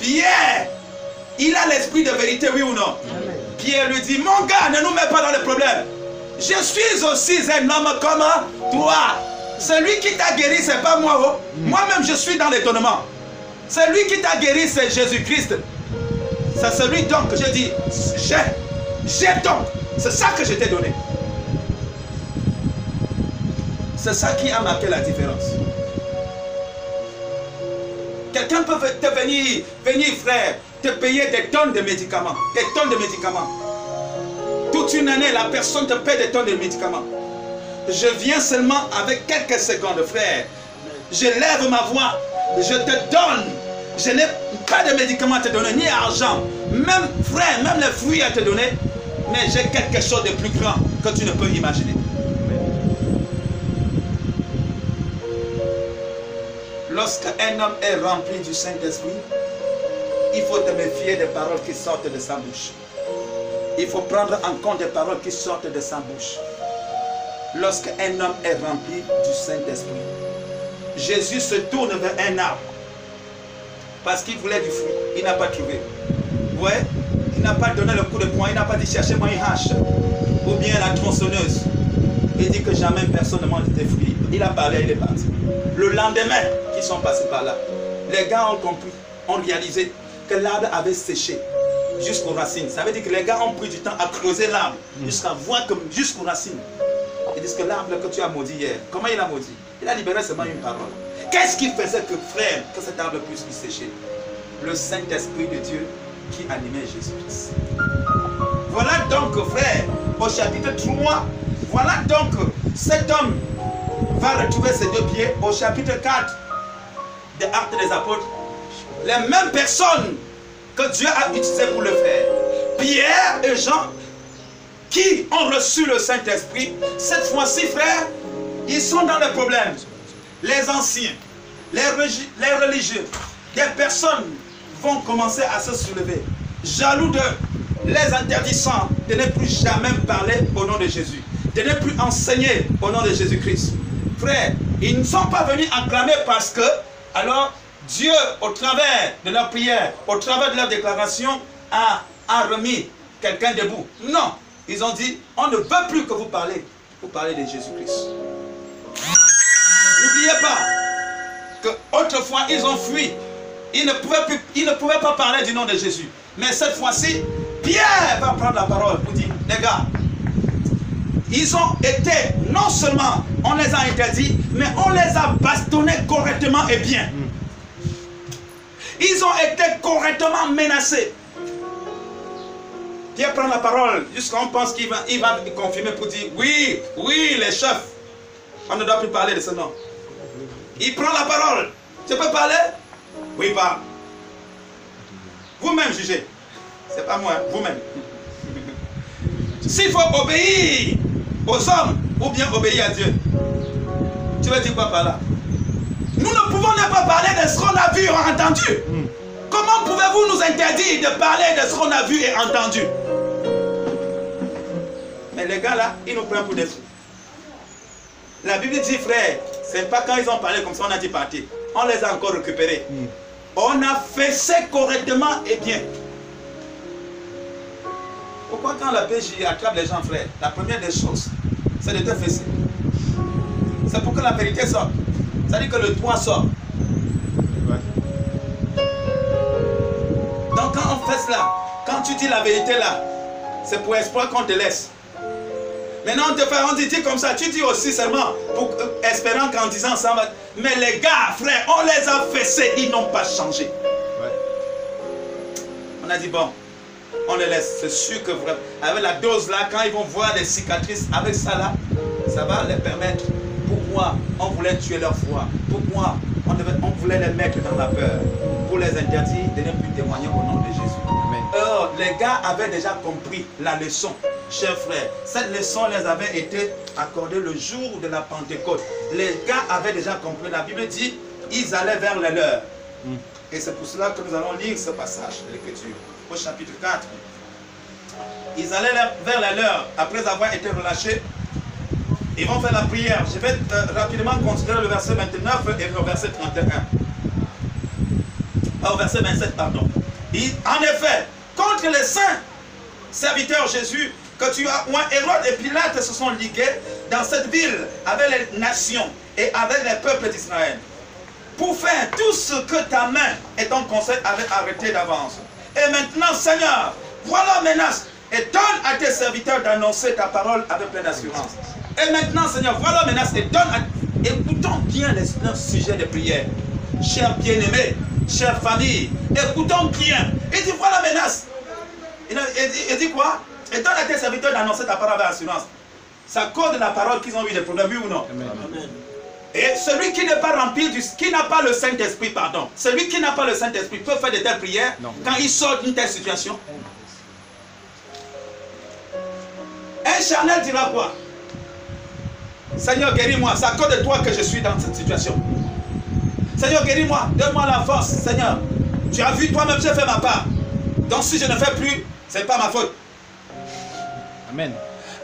Pierre, il a l'esprit de vérité, oui ou non? Amen. Pierre lui dit, mon gars, ne nous mets pas dans les problèmes. Je suis aussi un homme comme toi. Celui qui t'a guéri, c'est pas moi. Oh. Moi-même, je suis dans l'étonnement. Celui qui t'a guéri, c'est Jésus-Christ. C'est celui donc que je dis, j'ai donc. C'est ça que je t'ai donné. C'est ça qui a marqué la différence. Quelqu'un peut te venir, frère, te payer des tonnes de médicaments. Des tonnes de médicaments. Toute une année, la personne te paie des tonnes de médicaments. Je viens seulement avec quelques secondes, frère. Je lève ma voix. Je te donne. Je n'ai pas de médicaments à te donner, ni argent. Même, frère, même les fruits à te donner. Mais j'ai quelque chose de plus grand que tu ne peux imaginer. Lorsqu'un homme est rempli du Saint-Esprit, il faut te méfier des paroles qui sortent de sa bouche. Il faut prendre en compte des paroles qui sortent de sa bouche. Lorsqu'un homme est rempli du Saint-Esprit, Jésus se tourne vers un arbre parce qu'il voulait du fruit. Il n'a pas trouvé. Vous voyez? Il n'a pas donné le coup de poing. Il n'a pas dit cherchez-moi une hache ou bien la tronçonneuse. Il dit que jamais personne ne mange des fruits. Il a parlé, il est parti. Le lendemain, qui sont passés par là, les gars ont compris, ont réalisé que l'arbre avait séché jusqu'aux racines. Ça veut dire que les gars ont pris du temps à creuser l'arbre jusqu'à voir que jusqu'aux racines. Ils disent que l'arbre que tu as maudit hier, comment il a maudit? Il a libéré seulement une parole. Qu'est-ce qui faisait que, frère, que cet arbre puisse lui sécher? Le Saint-Esprit de Dieu qui animait Jésus-Christ. Voilà donc, frère, au chapitre 3, voilà donc, cet homme va retrouver ses deux pieds au chapitre 4 des Actes des Apôtres. Les mêmes personnes que Dieu a utilisées pour le faire. Pierre et Jean, qui ont reçu le Saint-Esprit, cette fois-ci, frère, ils sont dans le problème. Les anciens, les religieux, des personnes vont commencer à se soulever, jaloux d'eux, les interdisant de ne plus jamais parler au nom de Jésus, de ne plus enseigner au nom de Jésus-Christ. Frère, ils ne sont pas venus acclamer parce que, alors, Dieu, au travers de leur prière, au travers de leur déclaration, a remis quelqu'un debout. Non, ils ont dit, on ne veut plus que vous parlez de Jésus-Christ. N'oubliez pas que autrefois ils ont fui. Ils ne pouvaient pas parler du nom de Jésus. Mais cette fois-ci, Pierre va prendre la parole pour dire, les gars, ils ont été, non seulement on les a interdits, mais on les a bastonnés correctement et bien. Ils ont été correctement menacés. Pierre prend la parole, jusqu'à on pense qu'il va confirmer pour dire, oui, les chefs, on ne doit plus parler de ce nom. Il prend la parole. Tu peux parler? Oui, pas. Vous-même jugez. C'est pas moi, vous-même. S'il faut obéir aux hommes ou bien obéir à Dieu, tu veux dire quoi par là? Nous ne pouvons pas parler de ce qu'on a vu et entendu. Comment pouvez-vous nous interdire de parler de ce qu'on a vu et entendu? Mais les gars là, ils nous prennent pour des fous. La Bible dit, frère, c'est pas quand ils ont parlé comme ça, on a dit partir. On les a encore récupérés. On a fessé correctement et bien. Pourquoi quand la PJ attrape les gens, frère, la première des choses, c'est de te fesser. C'est pour que la vérité sorte. Ça dit que le toit sort. Donc quand on fesse là, quand tu dis la vérité là, c'est pour espoir qu'on te laisse. Maintenant on te fait, on dit comme ça, tu dis aussi seulement, pour, espérant qu'en disant ça, mais les gars, frère, on les a fessés, ils n'ont pas changé. On a dit bon, on les laisse, c'est sûr que vraiment, avec la dose là, quand ils vont voir les cicatrices, avec ça là, ça va les permettre. Pourquoi on voulait tuer leur foi? Pourquoi on voulait les mettre dans la peur? Pour les interdire de ne plus témoigner au nom de Jésus. Or, les gars avaient déjà compris la leçon. Chers frères, cette leçon les avait été accordée le jour de la Pentecôte. Les gars avaient déjà compris. La Bible dit, ils allaient vers les leurs. Et c'est pour cela que nous allons lire ce passage de l'Écriture. Au chapitre 4. Ils allaient vers les leurs après avoir été relâchés. Ils vont faire la prière. Je vais rapidement considérer le verset 29 et le verset 31. Au verset 27, pardon. En effet, contre les saints serviteurs Jésus, que tu as, Hérode et Pilate se sont ligués dans cette ville avec les nations et avec les peuples d'Israël, pour faire tout ce que ta main et ton conseil avaient arrêté d'avance. Et maintenant, Seigneur, voilà la menace, et donne à tes serviteurs d'annoncer ta parole avec pleine assurance. Et maintenant, Seigneur, voilà la menace, et donne à... Écoutons bien les sujets de prière. Chers bien-aimés, chères familles, écoutons bien. Il dit, voilà la menace. Il dit quoi? Et donne à tes serviteurs d'annoncer ta parole avec assurance. C'est à cause de la parole qu'ils ont eu des problèmes, oui ou non? Amen. Et celui qui n'est pas rempli, qui n'a pas le Saint-Esprit, pardon, celui qui n'a pas le Saint-Esprit peut faire de telles prières quand il sort d'une telle situation. Un charnel dira quoi? Seigneur, guéris-moi, c'est à cause de toi que je suis dans cette situation. Seigneur, guéris-moi, donne-moi la force. Seigneur, tu as vu toi-même, j'ai fait ma part. Donc si je ne fais plus, ce n'est pas ma faute. Amen.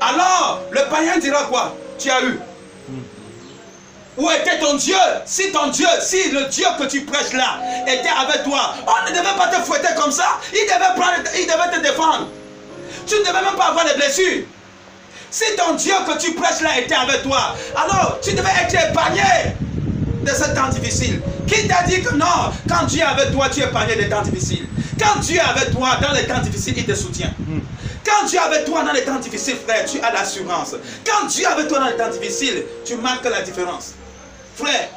Alors, le païen dira quoi? Tu as eu. Où était ton Dieu? Si ton Dieu, si le Dieu que tu prêches là était avec toi, on ne devait pas te fouetter comme ça. Il devait te défendre. Tu ne devais même pas avoir de blessures. Si ton Dieu que tu prêches là était avec toi, alors tu devais être épargné de ce temps difficile. Qui t'a dit que non, quand Dieu est avec toi, tu es épargné des temps difficiles? Quand Dieu est avec toi, dans les temps difficiles, il te soutient. Quand Dieu est avec toi dans les temps difficiles, frère, tu as l'assurance. Quand Dieu est avec toi dans les temps difficiles, tu marques la différence. Frère,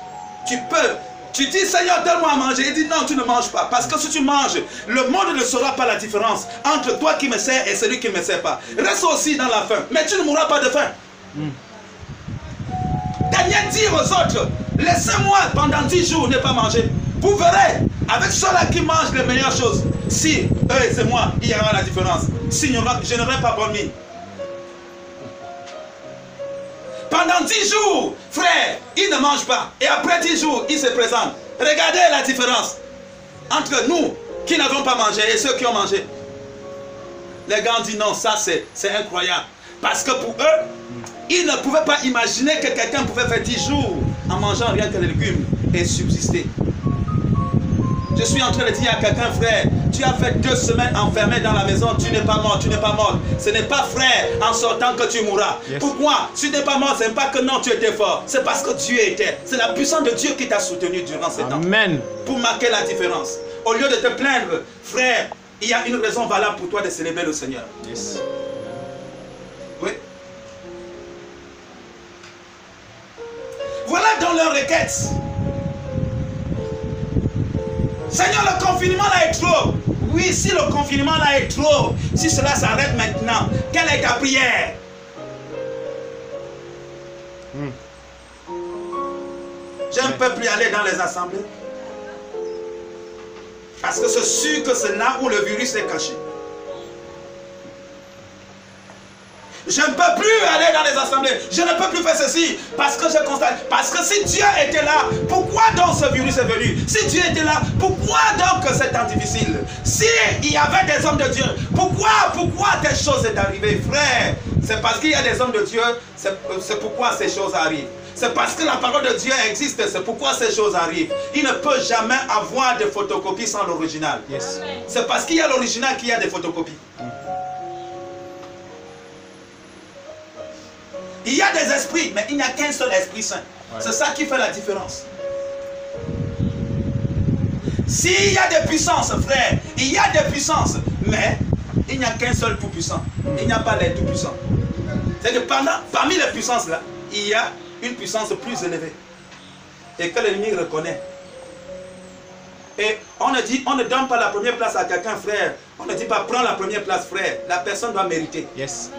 tu dis, Seigneur, donne-moi à manger. Il dit, non, tu ne manges pas. Parce que si tu manges, le monde ne saura pas la différence entre toi qui me sers et celui qui ne me sert pas. Reste aussi dans la faim, mais tu ne mourras pas de faim. Daniel dit aux autres, laissez-moi pendant 10 jours ne pas manger. Vous verrez, avec ceux-là qui mangent les meilleures choses, si eux et c'est moi, il y aura la différence. Sinon, je n'aurai pas bonne mine. Pendant 10 jours, frère, il ne mange pas. Et après 10 jours, il se présente. Regardez la différence entre nous qui n'avons pas mangé et ceux qui ont mangé. Les gars ont dit non, ça c'est incroyable. Parce que pour eux, ils ne pouvaient pas imaginer que quelqu'un pouvait faire 10 jours en mangeant rien que les légumes et subsister. Je suis en train de dire à quelqu'un, frère, tu as fait 2 semaines enfermé dans la maison, tu n'es pas mort, tu n'es pas mort. Ce n'est pas, frère, en sortant que tu mourras. Yes. Pourquoi? Tu n'es pas mort, ce n'est pas que non, tu étais fort. C'est parce que Dieu était. C'est la puissance de Dieu qui t'a soutenu durant ces temps. Amen. Pour marquer la différence. Au lieu de te plaindre, frère, il y a une raison valable pour toi de célébrer le Seigneur. Yes. Oui. Voilà dans leur requête. Seigneur, le confinement là est trop. Oui, si le confinement là est trop, si cela s'arrête maintenant, quelle est ta prière? Je ne peux plus aller dans les assemblées. Parce que c'est sûr que c'est là où le virus est caché. Je ne peux plus aller dans les assemblées. Je ne peux plus faire ceci. Parce que je constate. Parce que si Dieu était là, pourquoi donc ce virus est venu? Si Dieu était là, pourquoi donc c'est temps difficile? Si il y avait des hommes de Dieu, pourquoi telle chose est arrivée? Frère, c'est parce qu'il y a des hommes de Dieu, c'est pourquoi ces choses arrivent. C'est parce que la parole de Dieu existe, c'est pourquoi ces choses arrivent. Il ne peut jamais avoir de photocopie sans l'original. Yes. C'est parce qu'il y a l'original qu'il y a des photocopies. Il y a des esprits, mais il n'y a qu'un seul Esprit Saint. Ouais. C'est ça qui fait la différence. S'il y a des puissances, frère, il y a des puissances, mais il n'y a qu'un seul tout-puissant. Il n'y a pas les tout-puissants. C'est que parmi les puissances là, il y a une puissance plus élevée. Et que l'ennemi reconnaît. Et on ne donne pas la première place à quelqu'un, frère. On ne dit pas prends la première place, frère. La personne doit mériter. Yes.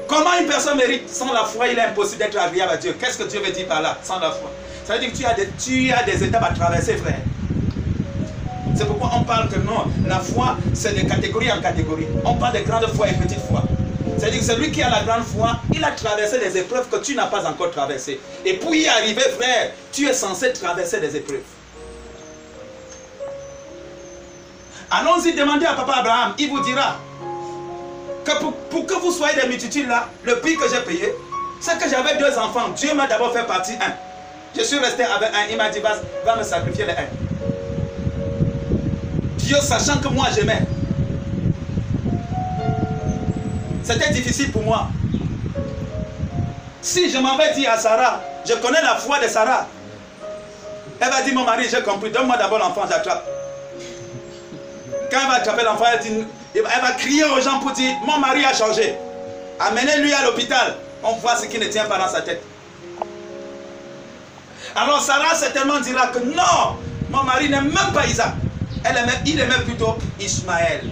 Comment une personne mérite? Sans la foi, il est impossible d'être agréable à Dieu. Qu'est-ce que Dieu veut dire par là? Sans la foi. Ça veut dire que tu as des étapes à traverser, frère. C'est pourquoi on parle que non, la foi, c'est de catégorie en catégorie. On parle de grande foi et petite foi. C'est-à-dire que celui qui a la grande foi, il a traversé des épreuves que tu n'as pas encore traversées. Et pour y arriver, frère, tu es censé traverser des épreuves. Allons-y demander à Papa Abraham, il vous dira que pour que vous soyez des multitudes là, le prix que j'ai payé, c'est que j'avais 2 enfants. Dieu m'a d'abord fait partie 1. Je suis resté avec 1. Il m'a dit, va me sacrifier les 1. Dieu sachant que moi j'aimais. C'était difficile pour moi. Si je m'en vais dire à Sarah, je connais la foi de Sarah. Elle va dire, mon mari, j'ai compris, donne-moi d'abord l'enfant, j'attrape. Quand elle va attraper l'enfant, elle va crier aux gens pour dire, mon mari a changé. Amenez-lui à l'hôpital. On voit ce qui ne tient pas dans sa tête. Alors Sarah certainement dira que non, mon mari n'aime même pas Isaac. Il aimait plutôt Ismaël.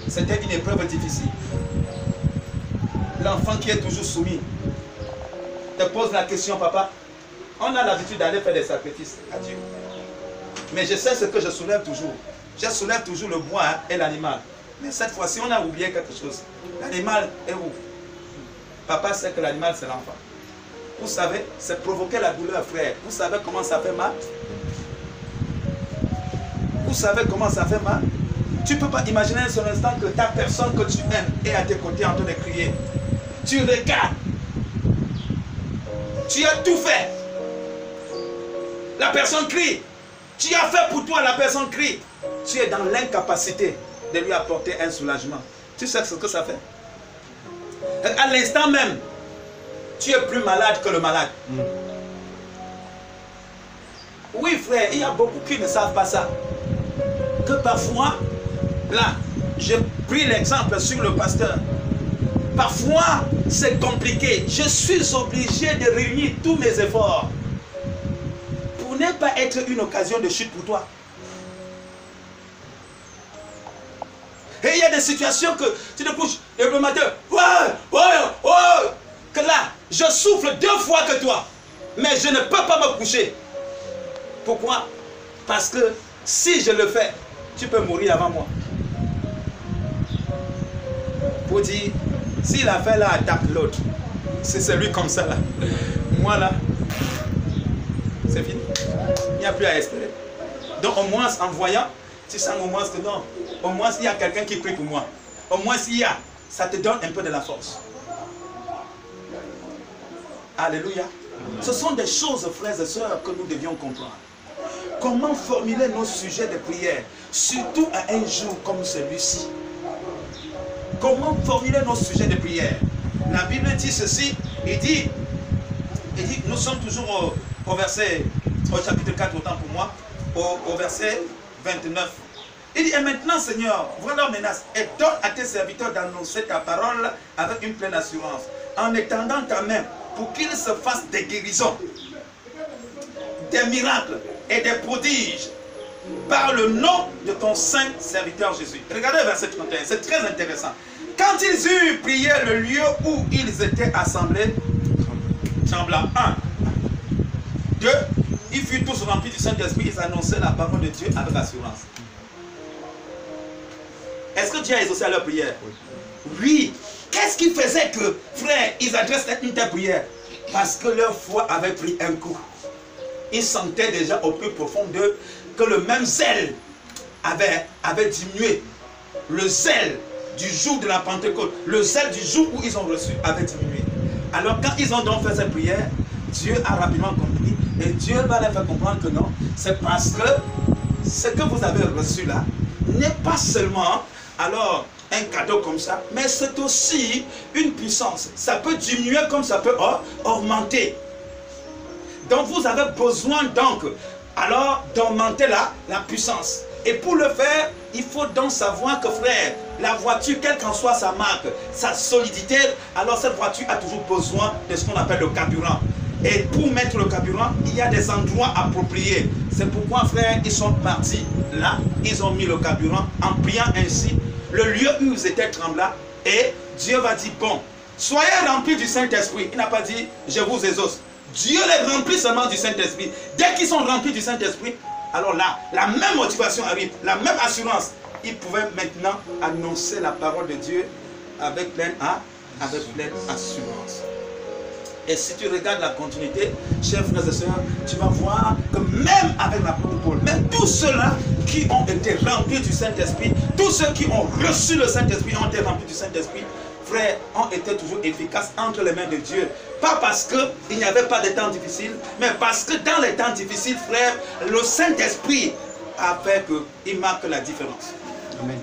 C'était une épreuve difficile. L'enfant qui est toujours soumis te pose la question, papa, on a l'habitude d'aller faire des sacrifices à Dieu. Mais je sais ce que je soulève toujours. Je soulève toujours le bois et l'animal. Mais cette fois-ci, on a oublié quelque chose. L'animal est où? Papa sait que l'animal, c'est l'enfant. Vous savez, c'est provoquer la douleur, frère. Vous savez comment ça fait mal? Vous savez comment ça fait mal? Tu ne peux pas imaginer un seul instant que ta personne que tu aimes est à tes côtés en train de crier. Tu regardes. Tu as tout fait. La personne crie. Tu as fait pour toi, la personne crie. Tu es dans l'incapacité de lui apporter un soulagement. Tu sais ce que ça fait? À l'instant même, tu es plus malade que le malade. Oui, frère, il y a beaucoup qui ne savent pas ça. Que parfois, là, j'ai pris l'exemple sur le pasteur. Parfois, c'est compliqué. Je suis obligé de réunir tous mes efforts pour ne pas être une occasion de chute pour toi. Et il y a des situations que tu te couches et le matin, que là, je souffle 2 fois que toi, mais je ne peux pas me coucher. Pourquoi? Parce que si je le fais, tu peux mourir avant moi. Pour dire, si l'affaire là attaque l'autre, c'est celui comme ça là. Moi là, c'est fini. Il n'y a plus à espérer. Donc au moins en voyant, tu sens au moins que non. Au moins il y a quelqu'un qui prie pour moi. Au moins il y a, ça te donne un peu de la force. Alléluia. Ce sont des choses, frères et sœurs, que nous devions comprendre. Comment formuler nos sujets de prière, surtout à un jour comme celui-ci. Comment formuler nos sujets de prière? La Bible dit ceci, il dit nous sommes toujours au verset, au chapitre 4, autant pour moi, au verset 29. Il dit, et maintenant Seigneur, vois leur menace et donne à tes serviteurs d'annoncer ta parole avec une pleine assurance, en étendant ta main pour qu'ils se fassent des guérisons, des miracles et des prodiges par le nom de ton saint serviteur Jésus. Regardez le verset 31, c'est très intéressant. Quand ils eurent prié, le lieu où ils étaient assemblés trembla. 1, 2, ils furent tous remplis du Saint-Esprit, ils annonçaient la parole de Dieu avec assurance. Est-ce que Dieu a exaucé à leur prière? Oui. Qu'est-ce qui faisait que, frère, ils adressaient une telle prière? Parce que leur foi avait pris un coup. Ils sentaient déjà au plus profond d'eux que le même zèle avait diminué. Le zèle du jour de la Pentecôte, le zèle du jour où ils ont reçu avait diminué. Alors quand ils ont donc fait cette prière, Dieu a rapidement compris et Dieu va leur faire comprendre que non, c'est parce que ce que vous avez reçu là n'est pas seulement alors un cadeau comme ça, mais c'est aussi une puissance. Ça peut diminuer comme ça peut augmenter. Donc vous avez besoin donc alors d'augmenter la puissance. Et pour le faire, il faut donc savoir que frère, la voiture, quelle qu'en soit sa marque, sa solidité, alors cette voiture a toujours besoin de ce qu'on appelle le carburant. Et pour mettre le carburant, il y a des endroits appropriés. C'est pourquoi frère, ils sont partis là, ils ont mis le carburant en priant ainsi. Le lieu où ils étaient trembla et Dieu va dire bon, soyez remplis du Saint-Esprit. Il n'a pas dit je vous exauce. Dieu les remplit seulement du Saint-Esprit. Dès qu'ils sont remplis du Saint-Esprit, alors là, la même motivation arrive, la même assurance. Ils pouvaient maintenant annoncer la parole de Dieu avec pleine assurance. Et si tu regardes la continuité, chers frères et sœurs, tu vas voir que même avec l'apôtre Paul, même tous ceux-là qui ont été remplis du Saint-Esprit, tous ceux qui ont reçu le Saint-Esprit, ont été remplis du Saint-Esprit, frères, ont été toujours efficaces entre les mains de Dieu. Pas parce qu'il n'y avait pas de temps difficiles, mais parce que dans les temps difficiles, frères, le Saint-Esprit a fait qu'il marque la différence. Amen.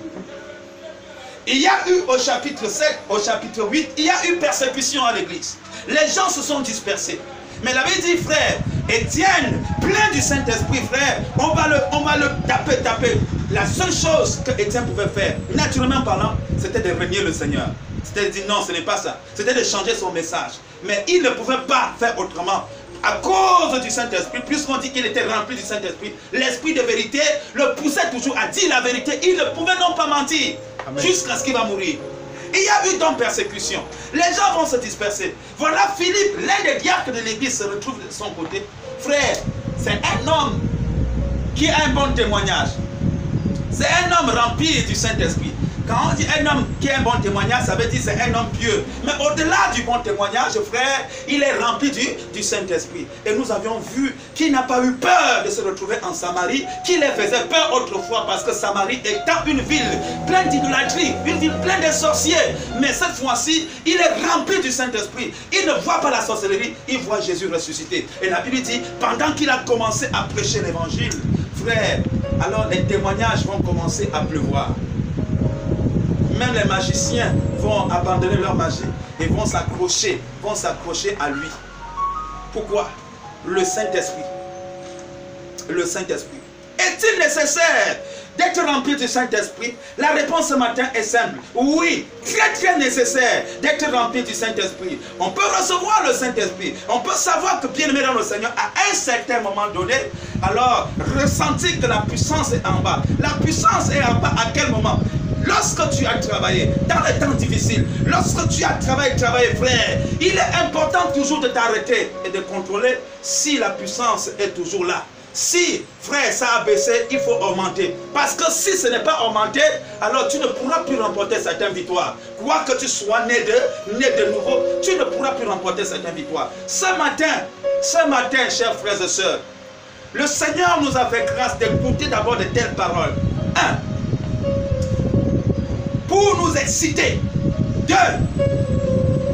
Il y a eu au chapitre 7, au chapitre 8, il y a eu persécution à l'église. Les gens se sont dispersés. Mais la Bible dit, frère, Étienne, plein du Saint-Esprit, frère, on va le taper. La seule chose que Étienne pouvait faire, naturellement parlant, c'était de renier le Seigneur. C'était de dire non, ce n'est pas ça. C'était de changer son message. Mais il ne pouvait pas faire autrement. À cause du Saint-Esprit, puisqu'on dit qu'il était rempli du Saint-Esprit, l'Esprit de vérité le poussait toujours à dire la vérité. Il ne pouvait non pas mentir jusqu'à ce qu'il va mourir. Il y a eu donc persécution. Les gens vont se disperser. Voilà Philippe, l'un des diacres de l'église, se retrouve de son côté. Frère, c'est un homme qui a un bon témoignage. C'est un homme rempli du Saint-Esprit. Quand on dit un homme qui a un bon témoignage, ça veut dire c'est un homme pieux. Mais au-delà du bon témoignage, frère, il est rempli du Saint-Esprit. Et nous avions vu qu'il n'a pas eu peur de se retrouver en Samarie, qu'il les faisait peur autrefois, parce que Samarie étant une ville pleine d'idolâtrie, une ville pleine de sorciers. Mais cette fois-ci, il est rempli du Saint-Esprit. Il ne voit pas la sorcellerie, il voit Jésus ressuscité. Et la Bible dit, pendant qu'il a commencé à prêcher l'évangile, frère, alors les témoignages vont commencer à pleuvoir. même les magiciens vont abandonner leur magie et vont s'accrocher à lui. Pourquoi? Le Saint-Esprit. Le Saint-Esprit. Est-il nécessaire d'être rempli du Saint-Esprit? La réponse ce matin est simple. Oui, très très nécessaire d'être rempli du Saint-Esprit. On peut recevoir le Saint-Esprit. On peut savoir que bien-aimé dans le Seigneur, à un certain moment donné, alors ressentir que la puissance est en bas. La puissance est en bas à quel moment? Lorsque tu as travaillé, dans les temps difficiles, lorsque tu as travaillé, frère, il est important toujours de t'arrêter et de contrôler si la puissance est toujours là. Si, frère, ça a baissé, il faut augmenter. Parce que si ce n'est pas augmenté, alors tu ne pourras plus remporter certaines victoires. Quoi que tu sois né de nouveau, tu ne pourras plus remporter certaines victoires. Ce matin, chers frères et sœurs, le Seigneur nous a fait grâce d'écouter d'abord de telles paroles. 1. Pour nous exciter. 2.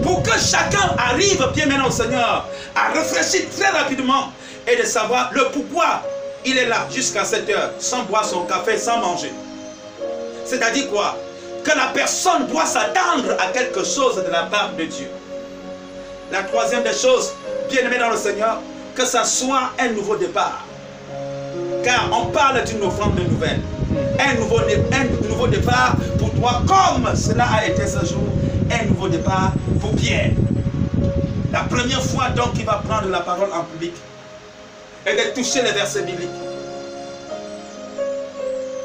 Pour que chacun arrive bien maintenant au Seigneur à réfléchir très rapidement et de savoir le pourquoi il est là jusqu'à 7 heures sans boire son café, sans manger. C'est-à-dire quoi? Que la personne doit s'attendre à quelque chose de la part de Dieu. La troisième des choses, bien aimé dans le Seigneur, que ça soit un nouveau départ. Car on parle d'une offrande nouvelle. Un nouveau départ pour toi, comme cela a été ce jour, un nouveau départ pour Pierre. La première fois donc il va prendre la parole en public et de toucher les versets bibliques.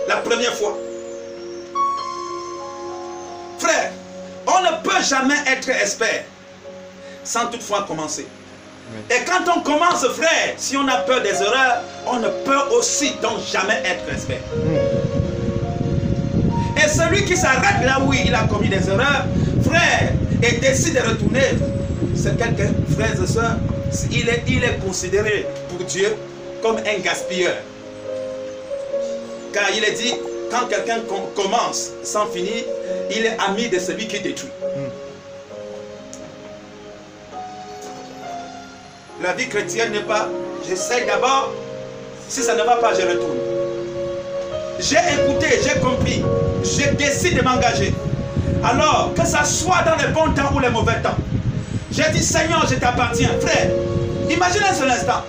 La première fois. Frère, on ne peut jamais être expert sans toutefois commencer. Et quand on commence, frère, si on a peur des erreurs, on ne peut aussi donc jamais être expert. Et celui qui s'arrête là où il a commis des erreurs, frère, et décide de retourner, c'est quelqu'un, frères et sœurs, il est considéré pour Dieu comme un gaspilleur. Car il est dit, quand quelqu'un commence sans finir, il est ami de celui qui détruit. La vie chrétienne n'est pas, j'essaie d'abord, si ça ne va pas, je retourne. J'ai écouté, j'ai compris, je décide de m'engager. Alors, que ça soit dans les bons temps ou les mauvais temps, j'ai dit, Seigneur, je t'appartiens. Frère, imaginez un seul instant.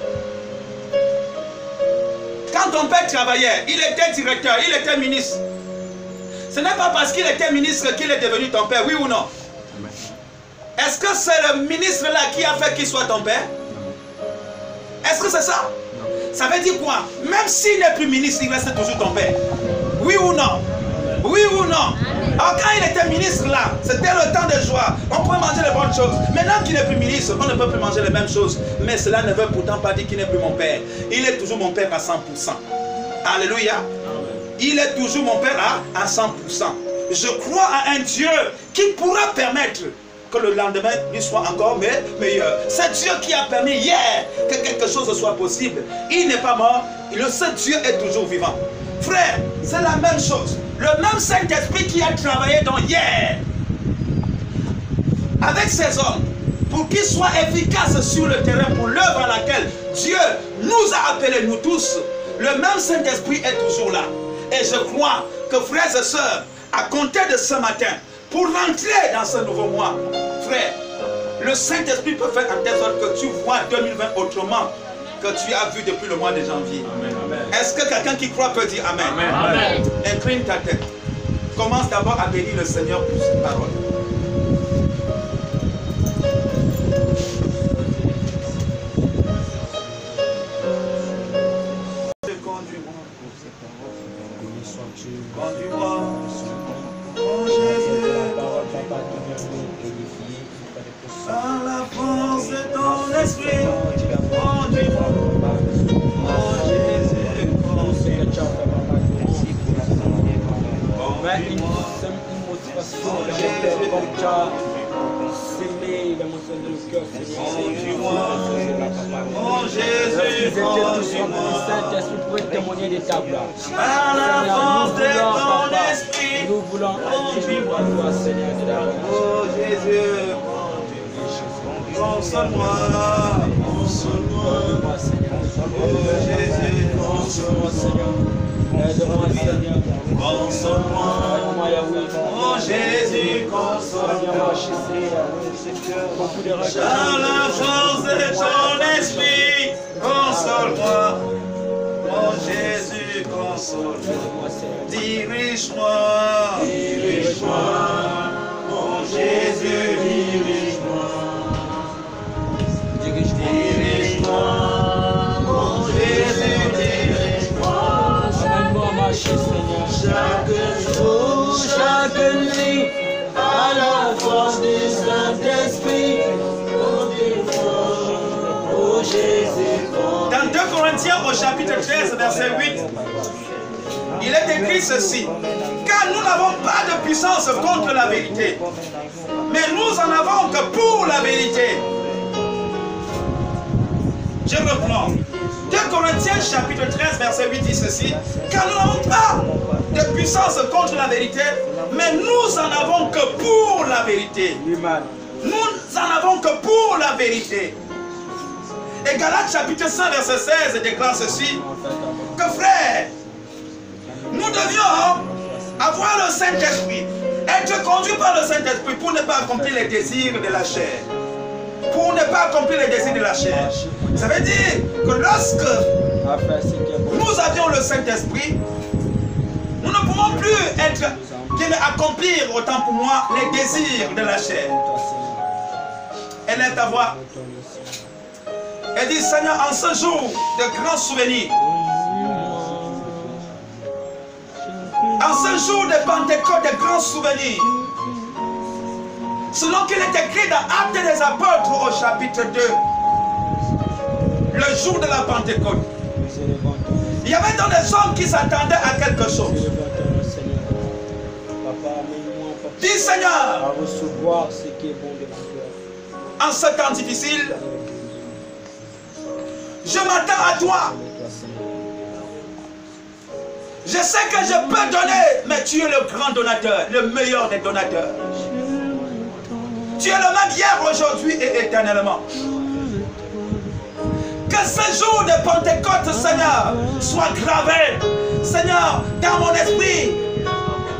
Quand ton père travaillait, il était directeur, il était ministre. Ce n'est pas parce qu'il était ministre qu'il est devenu ton père, oui ou non? Est-ce que c'est le ministre là qui a fait qu'il soit ton père? Est-ce que c'est ça? Ça veut dire quoi? Même s'il n'est plus ministre, il reste toujours ton père. Oui ou non? Oui ou non? Alors quand il était ministre là, c'était le temps de joie. On pouvait manger les bonnes choses. Maintenant qu'il n'est plus ministre, on ne peut plus manger les mêmes choses. Mais cela ne veut pourtant pas dire qu'il n'est plus mon père. Il est toujours mon père à 100%. Alléluia. Il est toujours mon père à 100%. Je crois à un Dieu qui pourra permettre que le lendemain lui soit encore meilleur. C'est Dieu qui a permis hier que quelque chose soit possible. Il n'est pas mort. Ce Dieu est toujours vivant. Frère, c'est la même chose. Le même Saint-Esprit qui a travaillé dans hier avec ces hommes pour qu'ils soient efficaces sur le terrain pour l'œuvre à laquelle Dieu nous a appelés, nous tous. Le même Saint-Esprit est toujours là. Et je crois que frères et sœurs, à compter de ce matin, pour rentrer dans ce nouveau mois, frère, le Saint-Esprit peut faire en telle sorte que tu vois 2020 autrement que tu as vu depuis le mois de janvier. Est-ce que quelqu'un qui croit peut dire Amen? Amen. Amen. Incline ta tête. Commence d'abord à bénir le Seigneur pour cette parole. Conduis-moi. Oh Jésus. Par la force de ton esprit. Conduis-moi. Oh Jésus. Oh Jésus, pour témoigner de ta gloire. Par la force de ton esprit, nous voulons conduire-moi, Seigneur. Oh Jésus, console-moi, console-moi, Seigneur. Oh Jésus, console-moi, Seigneur. Aide-moi, Seigneur. Console-moi. Mon Jésus, console-moi. Dans la force de ton esprit, console-moi. Mon Jésus, console-moi. Dirige-moi. Dirige-moi. Mon Jésus, dirige-moi. Dirige-moi. Mon Jésus, dirige-moi. Amène-moi à marcher, Seigneur. Chaque jour, chaque nuit, à la force du Saint-Esprit, oh Jésus. Dans 2 Corinthiens au chapitre 13, verset 8, il est écrit ceci: car nous n'avons pas de puissance contre la vérité, mais nous en avons que pour la vérité. Je reprends. 2 Corinthiens chapitre 13 verset 8 dit ceci: car nous n'avons pas de puissance contre la vérité, mais nous en avons que pour la vérité. Nous en avons que pour la vérité. Et Galates chapitre 5 verset 16 déclare ceci: que frères, nous devions avoir le Saint-Esprit, être conduits par le Saint-Esprit pour ne pas accomplir les désirs de la chair. Pour ne pas accomplir les désirs de la chair. Ça veut dire que lorsque nous avions le Saint-Esprit, nous ne pouvons plus accomplir, autant pour moi, les désirs de la chair. Elle est ta voix. Elle dit: Seigneur, en ce jour de grands souvenirs, en ce jour de Pentecôte, de grands souvenirs, selon qu'il est écrit dans Actes des Apôtres au chapitre 2, le jour de la Pentecôte, il y avait donc des hommes qui s'attendaient à quelque chose. Dis Seigneur, à recevoir ce qui est bon de toi. En ce temps difficile, je m'attends à toi. Je sais que je peux donner, mais tu es le grand donateur, le meilleur des donateurs. Tu es le même hier, aujourd'hui et éternellement. Que ce jour de Pentecôte, Seigneur, soit gravé, Seigneur, dans mon esprit,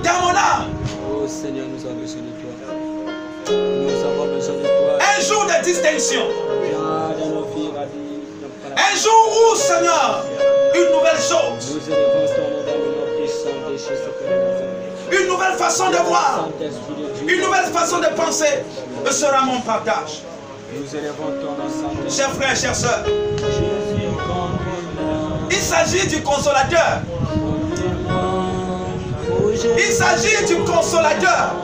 dans mon âme. Oh Seigneur, nous avons besoin de toi. Nous avons besoin de toi. Un jour de distinction. Un jour où, Seigneur, une nouvelle chose. Une nouvelle façon de voir. Une nouvelle façon de penser sera mon partage. Chers frères, chères sœurs, il s'agit du consolateur. Il s'agit du consolateur.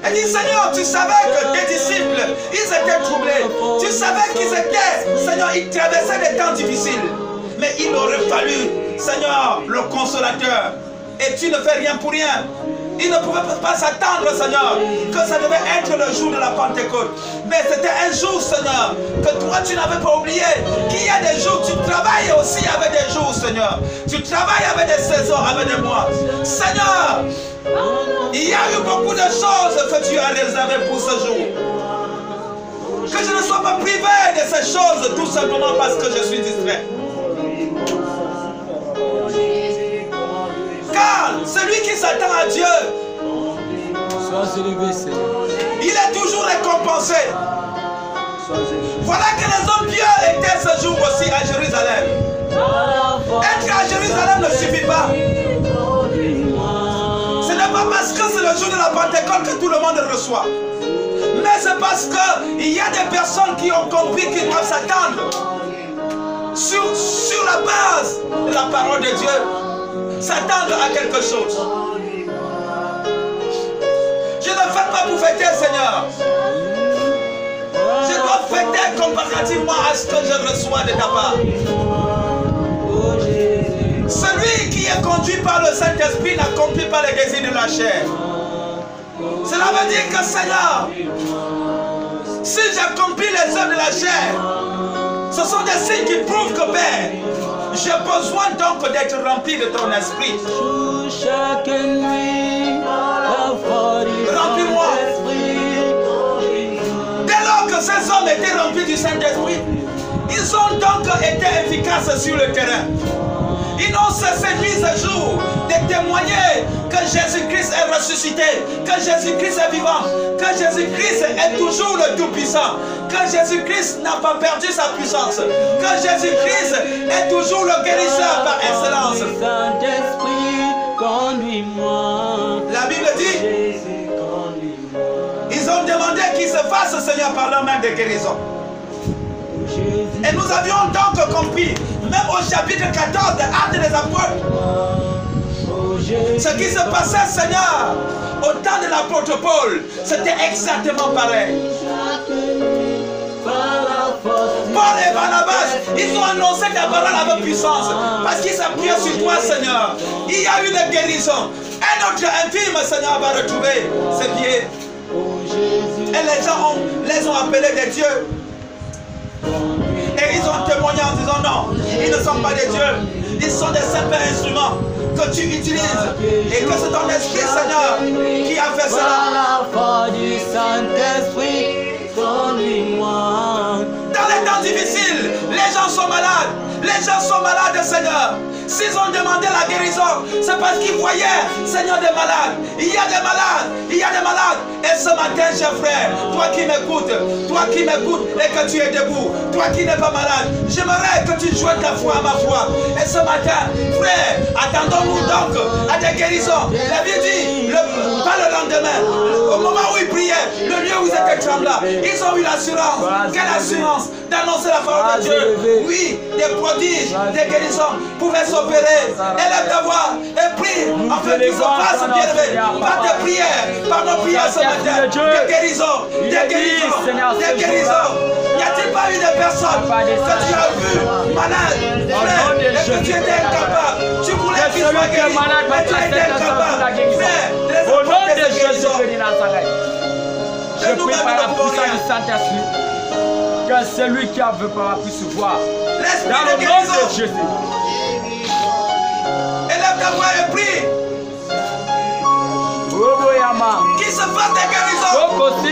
Elle dit: Seigneur, tu savais que tes disciples, ils étaient troublés. Tu savais qu'ils étaient, Seigneur, ils traversaient des temps difficiles. Mais il aurait fallu, Seigneur, le consolateur. Et tu ne fais rien pour rien. Il ne pouvait pas s'attendre, Seigneur, que ça devait être le jour de la Pentecôte. Mais c'était un jour, Seigneur, que toi, tu n'avais pas oublié. Qu'il y a des jours, tu travailles aussi avec des jours, Seigneur. Tu travailles avec des saisons, avec des mois. Seigneur, il y a eu beaucoup de choses que tu as réservées pour ce jour. Que je ne sois pas privé de ces choses, tout simplement parce que je suis distrait. Car celui qui s'attend à Dieu, il est toujours récompensé. Voilà que les hommes pieux étaient ce jour aussi à Jérusalem. Être à Jérusalem ne suffit pas. Ce n'est pas parce que c'est le jour de la Pentecôte que tout le monde reçoit. Mais c'est parce qu'il y a des personnes qui ont compris qu'ils doivent s'attendre sur la base de la parole de Dieu. S'attendre à quelque chose. Je ne fête pas pour fêter, Seigneur. Je dois fêter comparativement à ce que je reçois de ta part. Celui qui est conduit par le Saint-Esprit n'accomplit pas les désirs de la chair. Cela veut dire que, Seigneur, si j'accomplis les œuvres de la chair, ce sont des signes qui prouvent que, Père, j'ai besoin donc d'être rempli de ton esprit. Remplis-moi. Dès lors que ces hommes étaient remplis du Saint-Esprit, ils ont donc été efficaces sur le terrain. Ils n'ont cessé nuit et jour de témoigner que Jésus-Christ est ressuscité, que Jésus-Christ est vivant, que Jésus-Christ est toujours le Tout-Puissant, que Jésus-Christ n'a pas perdu sa puissance, que Jésus-Christ est toujours le guérisseur par excellence. La Bible dit, ils ont demandé qu'il se fasse, Seigneur, par leur main de guérison. Et nous avions donc compris, même au chapitre 14 des Actes des Apôtres, ce qui se passait, Seigneur, au temps de l'apôtre Paul, c'était exactement pareil. Paul et Barnabas, ils ont annoncé ta parole avec puissance, parce qu'ils s'appuyaient sur toi, Seigneur. Il y a eu une guérison. Un autre infime, Seigneur, va retrouver ses pieds. Et les gens les ont appelés des dieux. Et ils ont témoigné en disant non, ils ne sont pas des dieux, ils sont des simples instruments que tu utilises. Et que c'est ton esprit, Seigneur, qui a fait cela. Dans les temps difficiles, les gens sont malades. Les gens sont malades, Seigneur. S'ils ont demandé la guérison, c'est parce qu'ils voyaient, Seigneur, des malades. Il y a des malades, il y a des malades. Et ce matin, cher frère, toi qui m'écoutes et que tu es debout, toi qui n'es pas malade, j'aimerais que tu joignes ta foi à ma foi. Et ce matin, frère, attendons-nous donc à des guérisons. La Bible dit, pas le lendemain, au moment où ils priaient, le lieu où ils étaient tremblants, ils ont eu l'assurance. Quelle assurance d'annoncer la parole de Dieu. Oui, des prodiges, des guérisons pouvaient s'opérer. Élève ta voix et prie afin qu'ils se fassent bien-aimés par tes prières, par nos prières ce matin. Des guérisons, des guérisons, des guérisons. N'y a-t-il pas eu des personnes que tu as vues malades, frère, et que tu étais incapable? Tu voulais qu'ils soient guéris, mais tu étais incapable. Frère, au nom de Jésus de Nazareth, je prie par la puissance du Saint-Esprit que celui qui a vu par la puissance voir. Dans le nom de Jésus. Élève ta voix et prie. Qu'il se fasse des guérisons. En ce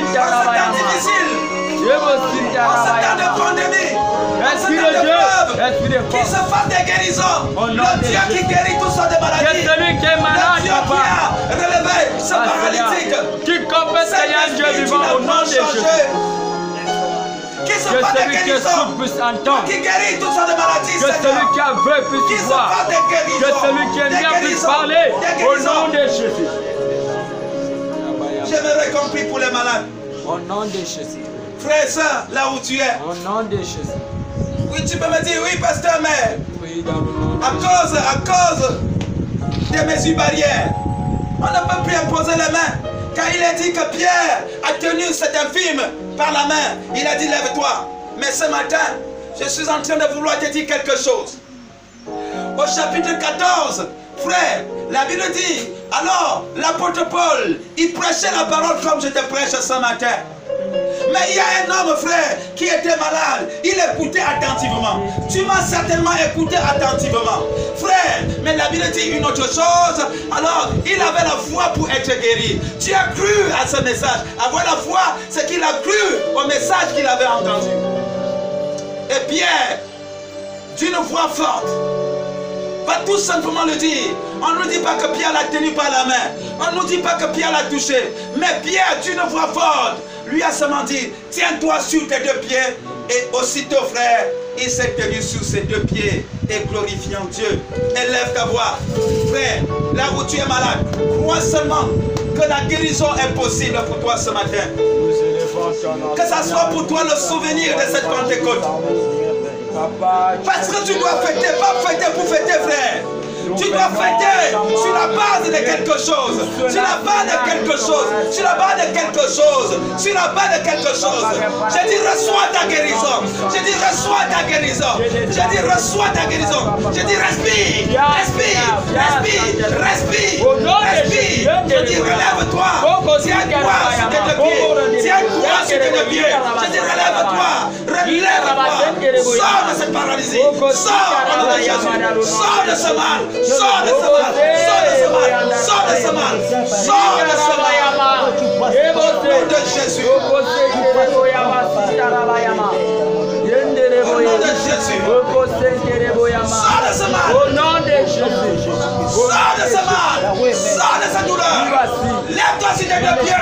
temps difficile. En ce temps de pandémie. En ce temps d'épreuve. Qu'il se fasse des guérisons. Le Dieu qui guérit tout ça de maladies. Celui qui est malade, le Dieu qui a relevé ce paralytique. Qui compte Seigneur Dieu vivant au nom de Jésus. Qui se fasse des guérisons. Qui guérit tout ça de maladies. Que celui qui a vu puisse voir. Que celui qui est bien puisse parler au nom de Jésus. J'aimerais qu'on prie pour les malades. Au nom de Jésus. Frère et soeur, là où tu es. Au nom de Jésus. Oui, tu peux me dire, oui, pasteur, mais à cause des mesures barrières, on ne peut plus imposer les mains. Car il a dit que Pierre a tenu cet infime par la main. Il a dit, lève-toi. Mais ce matin, je suis en train de vouloir te dire quelque chose. Au chapitre 14, frère, la Bible dit, alors l'apôtre Paul, il prêchait la parole comme je te prêche ce matin. Mais il y a un homme, frère, qui était malade. Il écoutait attentivement. Tu m'as certainement écouté attentivement. Frère, mais la Bible dit une autre chose. Alors, il avait la foi pour être guéri. Tu as cru à ce message. Avoir la foi, c'est qu'il a cru au message qu'il avait entendu. Et Pierre, d'une voix forte, va tout simplement le dire. On ne nous dit pas que Pierre l'a tenu par la main. On ne nous dit pas que Pierre l'a touché. Mais Pierre, d'une voix forte, lui a seulement dit, tiens-toi sur tes deux pieds. Et aussitôt, frère, il s'est tenu sur ses deux pieds et glorifiant Dieu. Élève ta voix. Frère, là où tu es malade, crois seulement que la guérison est possible pour toi ce matin. Que ça soit pour toi le souvenir de cette Pentecôte. Parce que tu dois fêter, pas fêter pour fêter, frère. Tu dois fêter sur la base de quelque chose. Sur la base de quelque chose. Sur la base de quelque chose. Sur la base de quelque chose. Je dis reçois ta guérison. Je dis reçois ta guérison. Je dis reçois ta guérison. Je dis respire. Respire. Respire. Respire. Respire. Je dis relève-toi. Tiens-toi sur tes deux pieds. Tiens-toi sur tes deux pieds. Je dis relève-toi. Relève-toi. Sors de cette paralysie. Sors au nom de Jésus. Sors de ce mal. Sors de ce mal, sors de ce mal, sors de ce mal, au nom de Jésus. Au nom de Jésus. Sors de ce mal. Sors de ce mal. Sors de cette douleur. Lève-toi si tu es de pied.